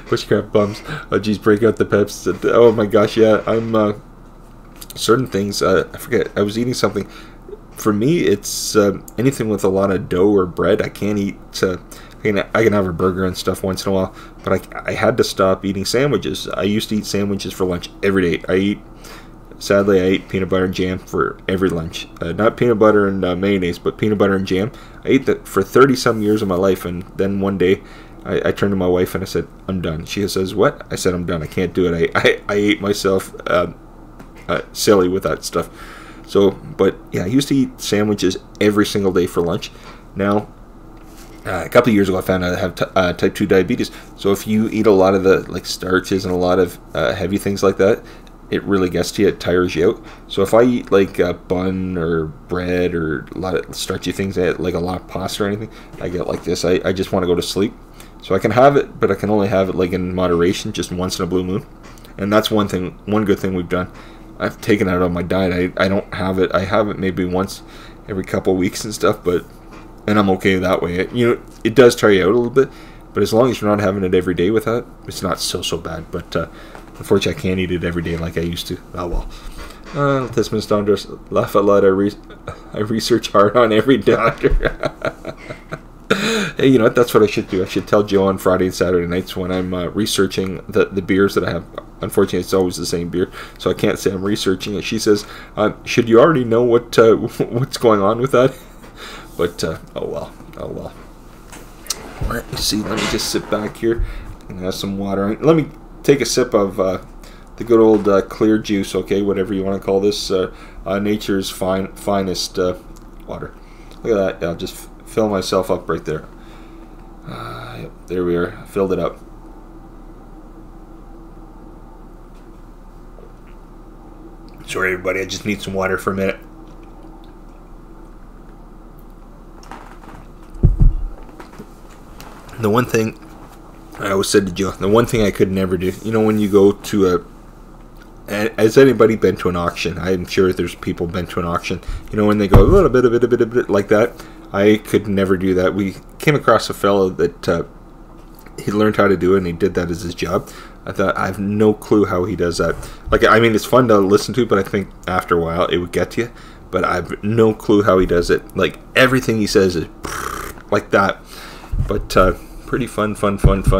Bushcraft Bums. Oh, geez, break out the peps. Oh my gosh, yeah. I'm certain things. I forget. I was eating something. For me, it's anything with a lot of dough or bread. I can't eat. I can have a burger and stuff once in a while, but I had to stop eating sandwiches. I used to eat sandwiches for lunch every day. Sadly, I ate peanut butter and jam for every lunch. Not peanut butter and mayonnaise, but peanut butter and jam. I ate that for 30-some years of my life, and then one day, I turned to my wife and I said, I'm done. She says, what? I said, I'm done. I can't do it. I ate myself silly with that stuff. So, but yeah, I used to eat sandwiches every single day for lunch. Now, a couple of years ago, I found out I have type 2 diabetes. So if you eat a lot of the like starches and a lot of heavy things like that, it really gets to you. It tires you out. So if I eat like a bun or bread or a lot of starchy things, like a lot of pasta or anything, I get like this. I just want to go to sleep. So I can have it, but I can only have it like in moderation, just once in a blue moon. And that's one good thing we've done. I've taken it out of my diet. I don't have it. I have it maybe once every couple of weeks and stuff, and I'm okay that way. It does tire you out a little bit, but as long as you're not having it every day with that, it's not so bad. But unfortunately, I can't eat it every day like I used to. Oh well. Desmond Saunders, laugh out loud. I research hard on every doctor. Hey, you know what? That's what I should do. I should tell Joe on Friday and Saturday nights when I'm researching the beers that I have. Unfortunately, it's always the same beer, so I can't say I'm researching it. She says, should you already know what's going on with that? But, oh well. Let me see. Let me just sit back here and have some water. Let me take a sip of the good old clear juice, okay? Whatever you want to call this. Nature's finest water. Look at that. I'll just fill myself up right there. Yep, there we are. Filled it up. Sorry, everybody. I just need some water for a minute. The one thing I always said to Joe, the one thing I could never do, when you go to has anybody been to an auction? I'm sure there's people been to an auction. When they go a little bit, a bit like that, I could never do that. We came across a fellow that he learned how to do it, and he did that as his job. I thought, I have no clue how he does that. It's fun to listen to, but I think after a while it would get to you. But I have no clue how he does it. Like, everything he says is like that. But pretty fun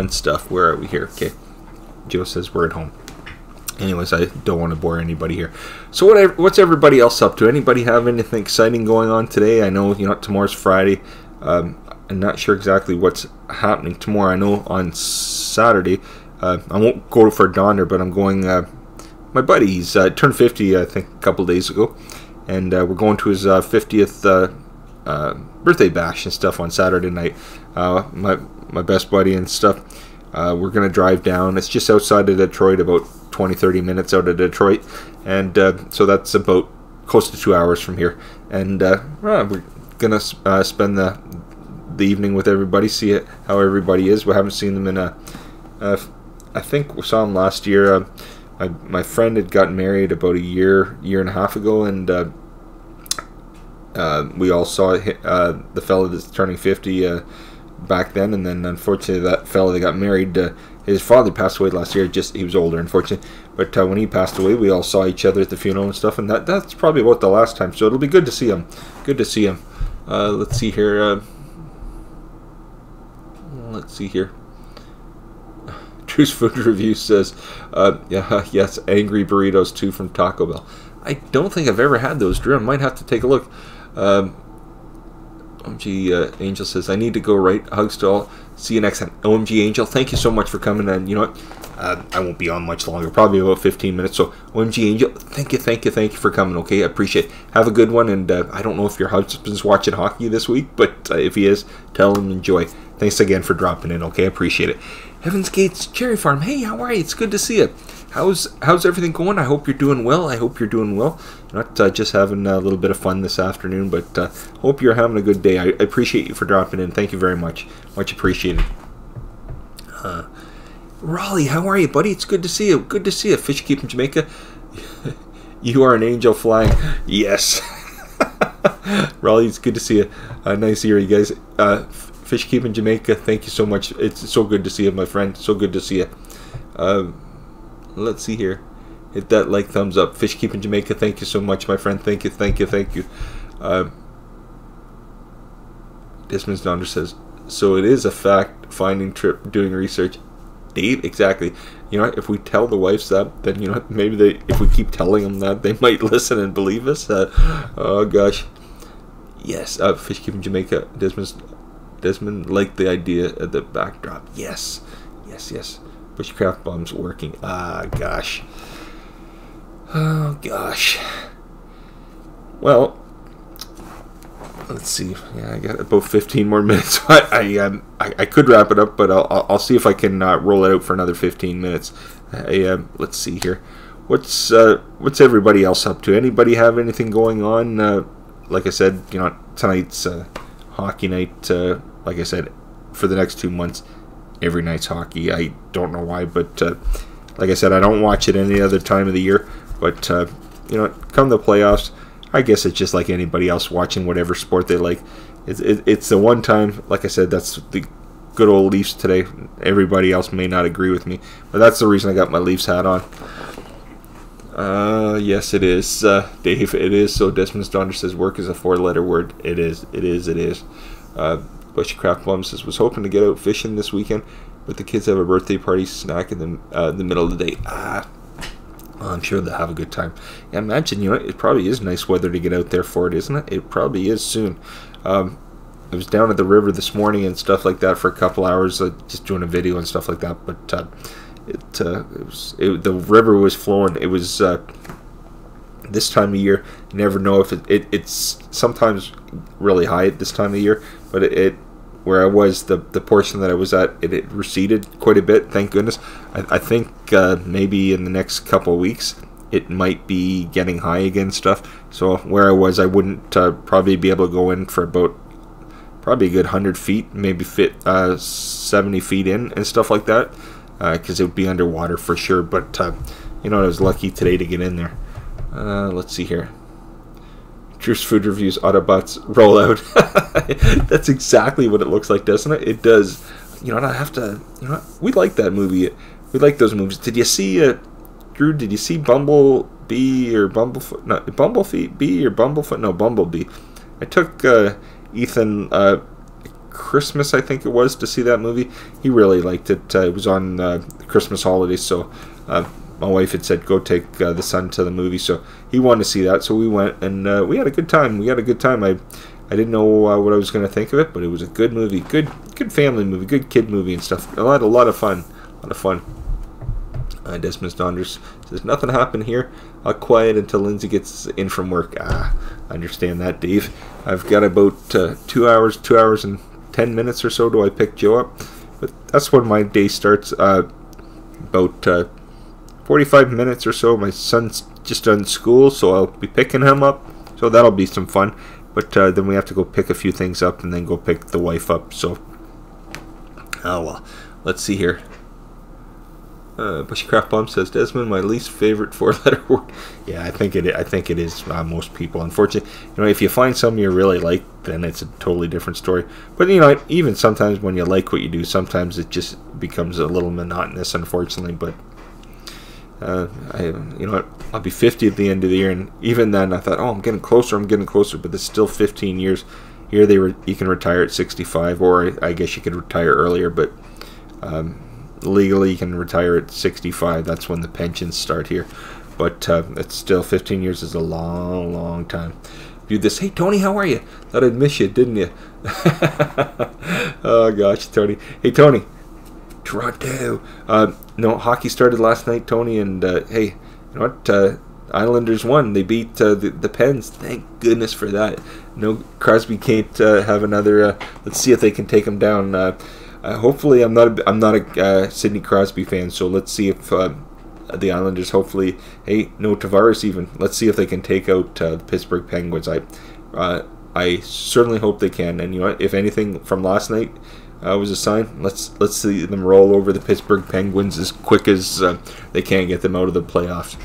stuff. Where are we here? Okay. Joe says we're at home. Anyways, I don't want to bore anybody here. So what's everybody else up to? Anybody have anything exciting going on today? I know, tomorrow's Friday. I'm not sure exactly what's happening tomorrow. I know on Saturday, I won't go for Donner, but I'm going, my buddy, he's turned 50, I think, a couple days ago. And we're going to his 50th birthday bash and stuff on Saturday night. My best buddy and stuff. We're going to drive down. It's just outside of Detroit, about 20-30 minutes out of Detroit. And so that's about close to 2 hours from here. And we're going to spend the evening with everybody, see how everybody is. We haven't seen them in I think we saw him last year. My friend had gotten married about a year and a half ago, and we all saw the fellow that's turning 50 back then. And then unfortunately that fellow that got married, his father passed away last year. He was older, unfortunately, but when he passed away, we all saw each other at the funeral and stuff, and that's probably about the last time. So it'll be good to see him. Let's see here. Truce Food Review says, yes, angry burritos too from Taco Bell. I don't think I've ever had those, Drew. I might have to take a look. OMG Angel says, I need to go, right? Hugs to all. See you next time. OMG Angel, thank you so much for coming. And you know what? I won't be on much longer, probably about 15 minutes. So OMG Angel, thank you for coming, okay? I appreciate it. Have a good one. And I don't know if your husband's watching hockey this week, but if he is, tell him enjoy. Thanks again for dropping in, okay? I appreciate it. Heaven's Gates Cherry Farm, hey, how are you? It's good to see you. How's everything going? I hope you're doing well. Not just having a little bit of fun this afternoon, but hope you're having a good day. I appreciate you for dropping in. Thank you very much. Much appreciated. Raleigh, how are you, buddy? It's good to see you. Good to see you. Fish Keeping Jamaica. You are an angel flying. Yes. Raleigh, it's good to see you. Nice to hear you guys. Fish Keeping Jamaica, thank you so much. It's so good to see you, my friend. So good to see you. Let's see here. Hit that like, thumbs up. Fish Keeping Jamaica, thank you so much, my friend. Thank you. Desmond's daughter says, so it is a fact-finding trip doing research. Dave, exactly. You know, if we tell the wives that, then, you know, maybe if we keep telling them that, they might listen and believe us. Oh, gosh. Yes, Fish Keeping Jamaica. Desmond liked the idea of the backdrop. Yes. Bushcraft bombs working. Ah, gosh. Oh, gosh. Well, let's see. Yeah, I got about 15 more minutes. I could wrap it up, but I'll see if I can roll it out for another 15 minutes. Let's see here. What's everybody else up to? Anybody have anything going on? Like I said, tonight's hockey night. Like I said, for the next 2 months, every night's hockey. I don't know why, but like I said, I don't watch it any other time of the year. But come the playoffs, I guess it's just like anybody else watching whatever sport they like. It's the one time, like I said, that's the good old Leafs today. Everybody else may not agree with me, but that's the reason I got my Leafs hat on. Yes, it is, Dave. It is. So Desmond Donder says work is a 4-letter word. It is. Bushcraft Plum says was hoping to get out fishing this weekend, but the kids have a birthday party snack in the middle of the day. I'm sure they'll have a good time. Yeah, imagine, it probably is nice weather to get out there for it, isn't it? It probably is soon. I was down at the river this morning and stuff like that for a couple hours, just doing a video and stuff like that. But the river was flowing. It was this time of year. You never know if it's sometimes really high at this time of year, but where I was, the portion that I was at, it receded quite a bit, thank goodness. I think maybe in the next couple of weeks it might be getting high again stuff. So where I was, I wouldn't probably be able to go in for about probably a good 100 feet, maybe fit 70 feet in and stuff like that, because it would be underwater for sure. But I was lucky today to get in there. Let's see here. Drew's Food Reviews Autobots roll out. That's exactly what it looks like, doesn't it? It does. I have to. We like that movie. We like those movies. Did you see Drew? Did you see Bumblebee or Bumblefoot? No, Bumblebee or Bumblefoot? No, Bumblebee. I took Ethan Christmas, I think it was, to see that movie. He really liked it. It was on the Christmas holidays, so my wife had said go take the son to the movie, so he wanted to see that, so we went, and we had a good time. I didn't know what I was going to think of it, but it was a good movie, good family movie, good kid movie and stuff. A lot of fun. Desmond Donders says nothing happened here. I'll quiet until Lindsay gets in from work. I understand that, Dave. I've got about 2 hours and 10 minutes or so till I pick Joe up, but that's when my day starts. About 45 minutes or so. My son's just done school, so I'll be picking him up, so that'll be some fun. But then we have to go pick a few things up and then go pick the wife up. So, oh well. Let's see here. Bushcraft Bomb says Desmond, my least favorite 4-letter word. Yeah, I think it is most people. Unfortunately, if you find something you really like, then it's a totally different story. But even sometimes when you like what you do, sometimes it just becomes a little monotonous, unfortunately. But I'll be 50 at the end of the year, and even then I thought, I'm getting closer, but there's still 15 years. Here you can retire at 65, or I guess you could retire earlier, but legally you can retire at 65. That's when the pensions start here. But it's still 15 years is a long time. Do this. Hey Tony, how are you? Thought I'd miss you, didn't you? Oh gosh, Tony. Hey Tony. Toronto. No, hockey started last night, Tony, and hey, you know what? Islanders won. They beat the Pens. Thank goodness for that. No, Crosby can't have another. Let's see if they can take him down. Hopefully, I'm not a Sidney Crosby fan, so let's see if the Islanders. Hopefully, hey, no Tavares even. Let's see if they can take out the Pittsburgh Penguins. I certainly hope they can. And you know what? If anything from last night was a sign, let's see them roll over the Pittsburgh Penguins as quick as they can, get them out of the playoffs.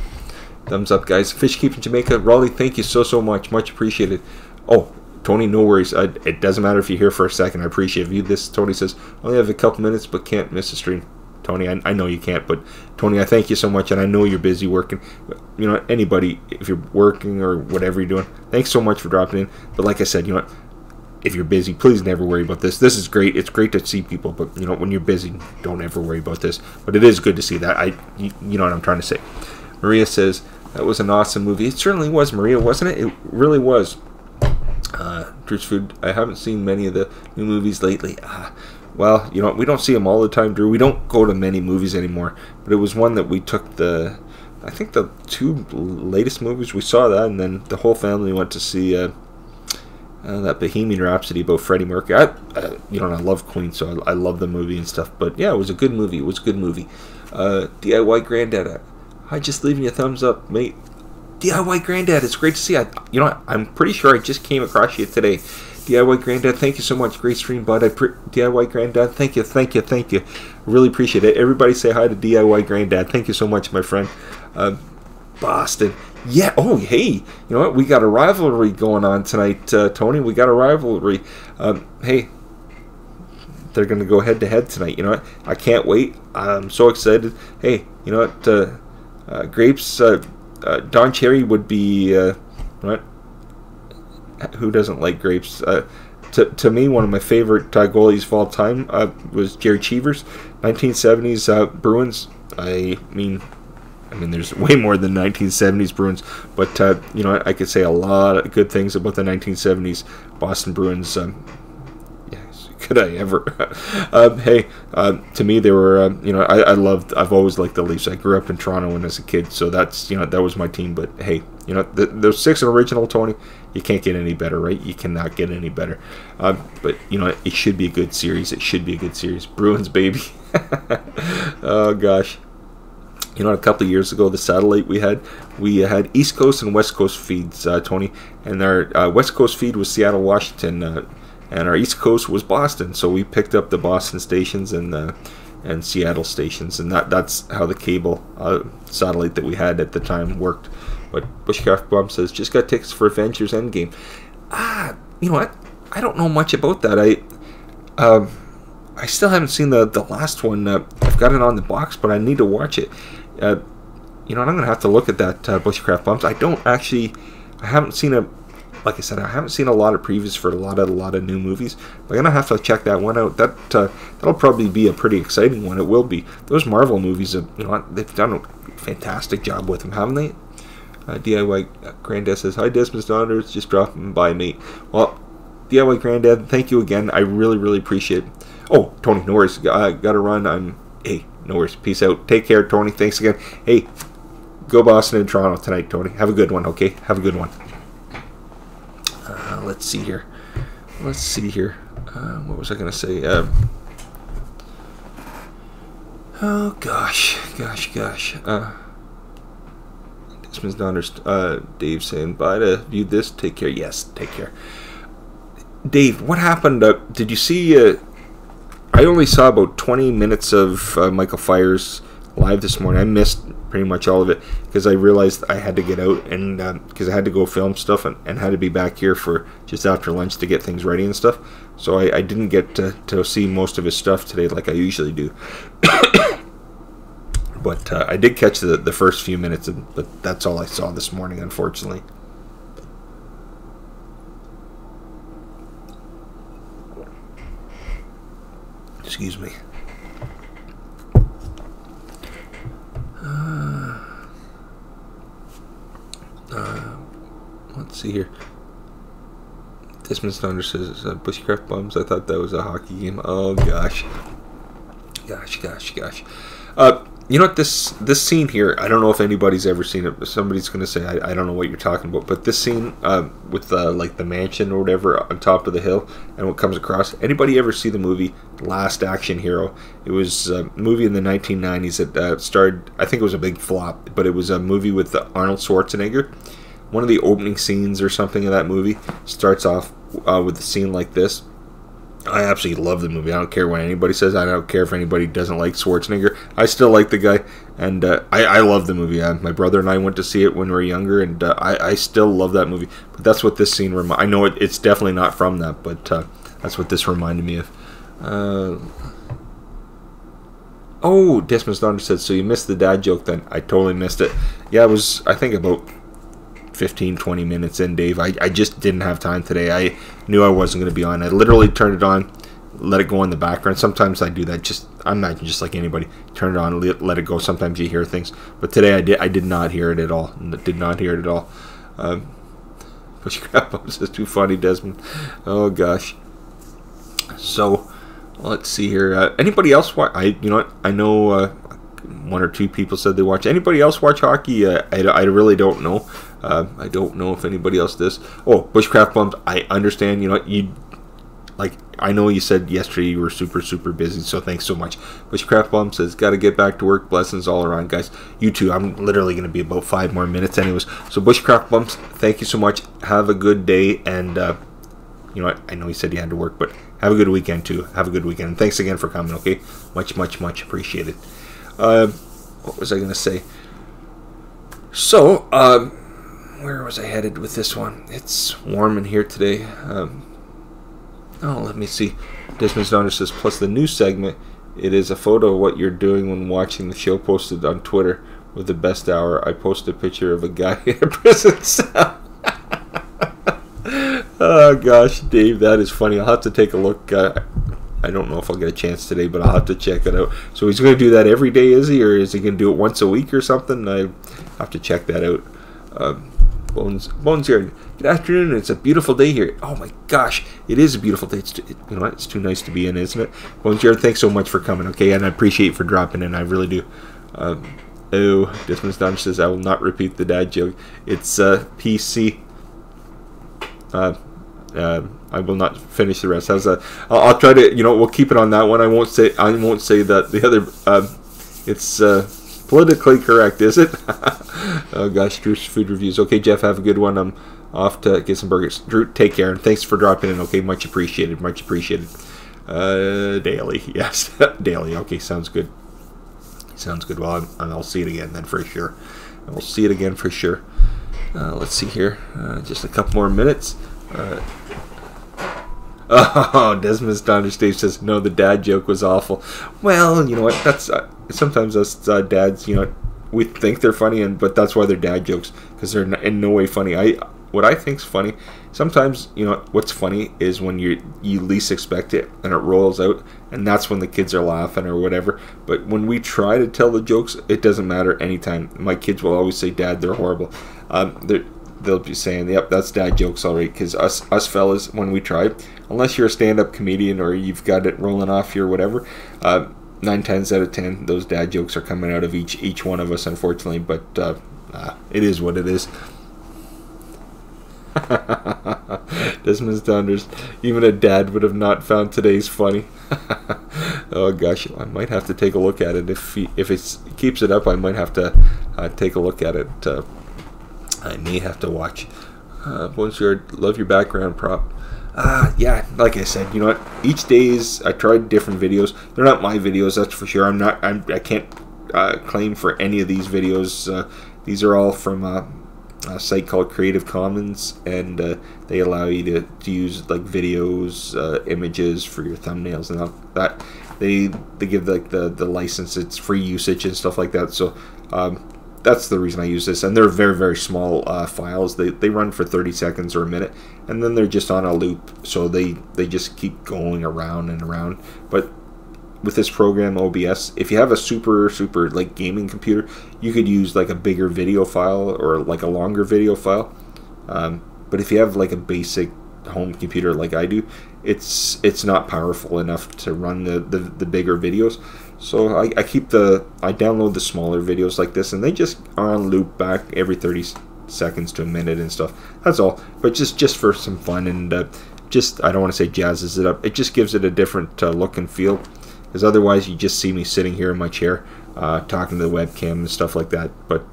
Thumbs up, guys. Fish Keep in Jamaica. Raleigh, thank you so much. Much appreciated. Oh, Tony, no worries. It doesn't matter if you're here for a second. I appreciate you. This, Tony says, only have a couple minutes, but can't miss a stream. Tony, I know you can't, but Tony, I thank you so much, and I know you're busy working. You know, anybody, if you're working or whatever you're doing, thanks so much for dropping in. But like I said, you know what? If you're busy, please never worry about this. This is great. It's great to see people, but you know, when you're busy, don't ever worry about this. But it is good to see that. You know what I'm trying to say. Maria says, that was an awesome movie. It certainly was, Maria, wasn't it? It really was. Drew's Food, I haven't seen many of the new movies lately. Well, you know, we don't see them all the time, Drew. We don't go to many movies anymore. But it was one that we took the I think the two latest movies we saw that, and then the whole family went to see that Bohemian Rhapsody about Freddie Mercury. I love Queen, so I love the movie and stuff. But yeah, it was a good movie. It was a good movie. DIY Granddad, I just leaving you a thumbs up, mate. DIY Granddad, it's great to see. I'm pretty sure I just came across you today. DIY Granddad, thank you so much. Great stream, bud. DIY Granddad, thank you. Really appreciate it. Everybody say hi to DIY Granddad. Thank you so much, my friend. Boston. Yeah, oh, hey. You know what? We got a rivalry going on tonight, Tony. We got a rivalry. Hey, they're going to go head-to-head tonight. You know what? I can't wait. I'm so excited. Hey, you know what? Grapes, Don Cherry would be, what? Who doesn't like Grapes? To me, one of my favorite goalies of all time was Jerry Cheevers. 1970s Bruins. I mean, there's way more than 1970s Bruins, but you know, I could say a lot of good things about the 1970s Boston Bruins. Yes, could I ever? Hey, to me, they were. I've always liked the Leafs. I grew up in Toronto when I was a kid, so that's, that was my team. But hey, those 6 original, Tony, you can't get any better, right? You cannot get any better. But it should be a good series. It should be a good series. Bruins, baby. Oh gosh. A couple of years ago, the satellite we had East Coast and West Coast feeds, Tony, and our West Coast feed was Seattle, Washington, and our East Coast was Boston. So we picked up the Boston stations and Seattle stations, and that's how the cable satellite that we had at the time worked. But Bushcraft Bomb says, just got tickets for Avengers Endgame. You know what? I don't know much about that. I still haven't seen the last one. I've got it on the box, but I need to watch it. I'm going to have to look at that, Bushcraft Bombs. I haven't seen like I said, I haven't seen a lot of previews for a lot of new movies. I'm going to have to check that one out. That'll probably be a pretty exciting one. It will be. Those Marvel movies, they've done a fantastic job with them, haven't they? DIY Granddad says, hi, Desmond's daughter. It's just dropping by, mate. Well, DIY Granddad, thank you again. I really, really appreciate it. Oh, Tony, no worries. Gotta run. Hey, no worries. Peace out. Take care, Tony. Thanks again. Hey, go Boston and Toronto tonight, Tony. Have a good one, okay? Have a good one. Let's see here. What was I gonna say? Oh gosh. Desmond's daughter, Dave saying bye to view this. Take care. Yes, take care. Dave, what happened? Did you see? I only saw about 20 minutes of Michael Fyers live this morning. I missed pretty much all of it because I realized I had to get out and because I had to go film stuff and had to be back here for just after lunch to get things ready and stuff. So I didn't get to see most of his stuff today like I usually do. But I did catch the first few minutes, but that's all I saw this morning, unfortunately. Excuse me. Let's see here. Desmond Thunder says, Bushcraft Bums, I thought that was a hockey game. Oh, gosh. Gosh. You know what, this scene here, I don't know if anybody's ever seen it, but somebody's going to say, I don't know what you're talking about, but this scene with like the mansion or whatever on top of the hill and what comes across, anybody ever see the movie Last Action Hero? It was a movie in the 1990s that starred, I think it was a big flop, but it was a movie with Arnold Schwarzenegger. One of the opening scenes or something of that movie starts off with a scene like this. I absolutely love the movie. I don't care what anybody says. I don't care if anybody doesn't like Schwarzenegger. I still like the guy, and I love the movie. My brother and I went to see it when we were younger, and I still love that movie. But that's what this scene I know it's definitely not from that, but that's what this reminded me of. Oh, Desmond's daughter said, so you missed the dad joke then? I totally missed it. Yeah, it was, I think, about 15-20 minutes in, Dave. I just didn't have time today. I knew I wasn't going to be on. I literally turned it on, let it go in the background. Sometimes I do that. I'm not just like anybody. Turn it on, let it go. Sometimes you hear things, but today I did not hear it at all. Did not hear it at all. But crap, this is too funny, Desmond. Oh gosh. So let's see here. Anybody else? You know what? I know one or two people said they watch. Anybody else watch hockey? I really don't know. I don't know if anybody else does. Oh, Bushcraft Bumps. I understand. You know, I know you said yesterday you were super busy, so thanks so much. Bushcraft Bump says, got to get back to work. Blessings all around, guys. You too. I'm literally going to be about 5 more minutes anyways. So Bushcraft Bumps, thank you so much. Have a good day, and you know what? I know you said you had to work, but have a good weekend too. Have a good weekend, and thanks again for coming, okay? Much appreciated. What was I going to say? So, where was I headed with this one? It's warm in here today. Oh, let me see. Desmond's daughter says, plus the new segment, it is a photo of what you're doing when watching the show posted on Twitter with the best hour. I posted a picture of a guy in a prison cell. Oh, gosh, Dave, that is funny. I'll have to take a look. I don't know if I'll get a chance today, but I'll have to check it out. So he's going to do that every day, is he? Or is he going to do it once a week or something? I have to check that out. Bones here. Good afternoon. It's a beautiful day here. Oh my gosh, it is a beautiful day. You know what? It's too nice to be in, isn't it? Bones here. Thanks so much for coming. Okay, and I appreciate you for dropping in. I really do. Oh, Dismas Don says I will not repeat the dad joke. It's PC. I will not finish the rest. How's that? I'll try to. You know, we'll keep it on that one. I won't say that the other. It's politically correct, is it? Oh gosh, Drew's food reviews. Okay, Jeff, have a good one. I'm off to get some burgers. Drew, take care, and thanks for dropping in. Okay, much appreciated. Daily, yes, daily. Okay, sounds good. Well, I'll see it again then for sure. I will see it again for sure. Let's see here. Just a couple more minutes. Oh, Desmond's daughter Steve says, no, the dad joke was awful. Well, you know what? That's sometimes us dads, you know, we think they're funny, but that's why they're dad jokes, because they're in no way funny. What I think's funny, sometimes, you know, what's funny is when you least expect it and it rolls out, and that's when the kids are laughing or whatever. But when we try to tell the jokes, it doesn't matter anytime. My kids will always say, Dad, they're horrible. They'll be saying, yep, that's dad jokes all right, because us fellas, when we try, unless you're a stand-up comedian or you've got it rolling off you or whatever, 9 times out of 10, those dad jokes are coming out of each one of us, unfortunately, but it is what it is. Desmond's Donders, even a dad would have not found today's funny. Oh gosh, I might have to take a look at it. If it keeps it up, I might have to take a look at it. I may have to watch. Bonjour, love your background prop. Yeah, like I said, you know what? Each day's I tried different videos. They're not my videos, that's for sure. I can't claim for any of these videos. These are all from a site called Creative Commons, and they allow you to use like videos, images for your thumbnails and all that. They give like the license. It's free usage and stuff like that. So that's the reason I use this, and they're very small files. They run for 30 seconds or a minute, and then they're just on a loop, so they just keep going around and around. But with this program OBS, if you have a super like gaming computer, you could use like a bigger video file or like a longer video file. But if you have like a basic home computer like I do, it's not powerful enough to run the bigger videos. So I download the smaller videos like this, and they just are on loop back every 30 seconds to a minute and stuff. That's all. But just for some fun, and I don't want to say jazzes it up. It just gives it a different look and feel. Because otherwise you just see me sitting here in my chair talking to the webcam and stuff like that. But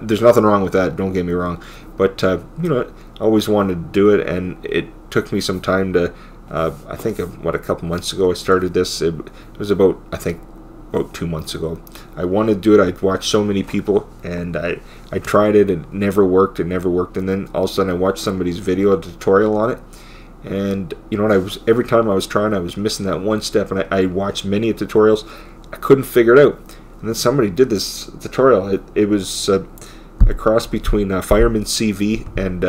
there's nothing wrong with that, don't get me wrong. But you know, I always wanted to do it, and it took me some time to I think a couple months ago I started this. It was about 2 months ago. I wanted to do it. I'd watched so many people, and I tried it. It never worked. And then all of a sudden I watched somebody's video tutorial on it. And you know what, every time I was trying, I was missing that one step, and I watched many tutorials. I couldn't figure it out, and then somebody did this tutorial. It was a cross between Fireman CV and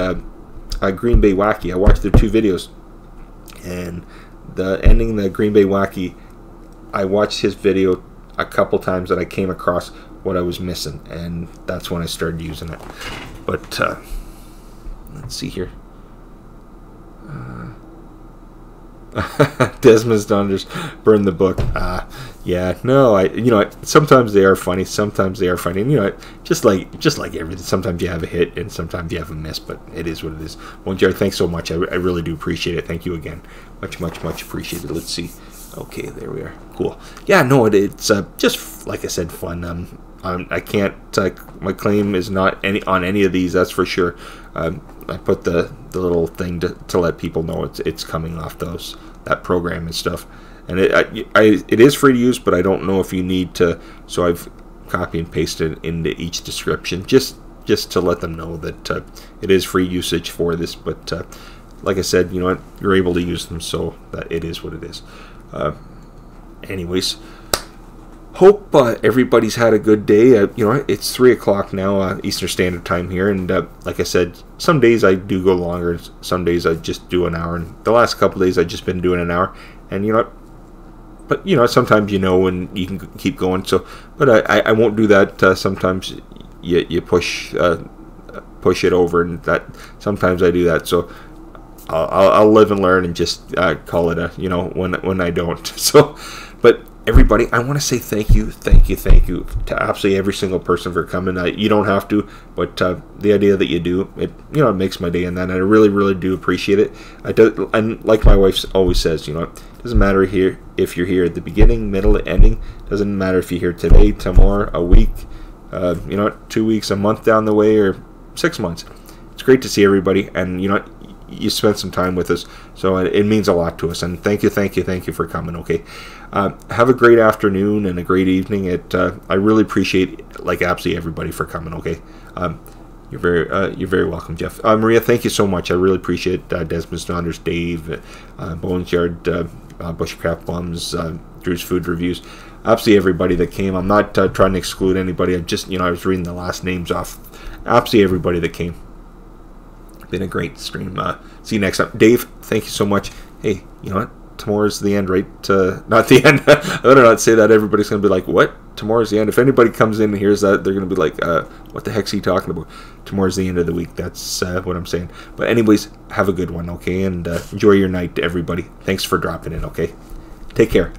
Green Bay Wacky. I watched their 2 videos, and the ending, the Green Bay Wacky, I watched his video a couple times, and I came across what I was missing, and that's when I started using it. But let's see here. Desmond Saunders burned the book. Yeah, no, sometimes they are funny, sometimes they are funny. And, just like everything, sometimes you have a hit and sometimes you have a miss, but it is what it is. Well, Jared, thanks so much. I really do appreciate it. Thank you again. Much, much, much appreciated. Let's see. Okay, there we are. Cool. Yeah, no, it's just, like I said, fun. I can't, my claim is not on any of these, that's for sure. I put the little thing to let people know it's coming off that program and stuff. And it is free to use, but I don't know if you need to, so I've copy and pasted into each description just to let them know that it is free usage for this. But like I said, you're able to use them, so that it is what it is. Anyways, hope everybody's had a good day. It's 3 o'clock now, Eastern Standard Time here, and like I said, some days I do go longer, some days I just do an hour, and the last couple days I've just been doing an hour, and but sometimes and you can keep going. So, but I won't do that. Sometimes you push it over, and that sometimes I do that. So I'll live and learn and just call it when I don't. So, but everybody, I want to say thank you to absolutely every single person for coming. You don't have to, but the idea that you do, it makes my day, and I really, really do appreciate it. And like my wife always says, it doesn't matter if you're here at the beginning, middle, ending. Doesn't matter if you're here today, tomorrow, a week, 2 weeks, a month down the way, or 6 months. It's great to see everybody, and you spent some time with us, so it means a lot to us. And thank you for coming. Okay, have a great afternoon and a great evening. I really appreciate absolutely everybody for coming. Okay, you're very welcome, Jeff. Maria, thank you so much. I really appreciate Desmond Saunders, Dave, Bones Yard, Bushcraft Bums, Drew's Food Reviews. Absolutely everybody that came. I'm not trying to exclude anybody. I just I was reading the last names off. Absolutely everybody that came. Been a great stream. See you next time. Dave, thank you so much. Hey, you know what? Tomorrow's the end, right? Not the end. I better not say that. Everybody's going to be like, what? Tomorrow's the end. If anybody comes in and hears that, they're going to be like, what the heck's he talking about? Tomorrow's the end of the week. That's what I'm saying. But anyways, have a good one, okay? And enjoy your night, everybody. Thanks for dropping in, okay? Take care.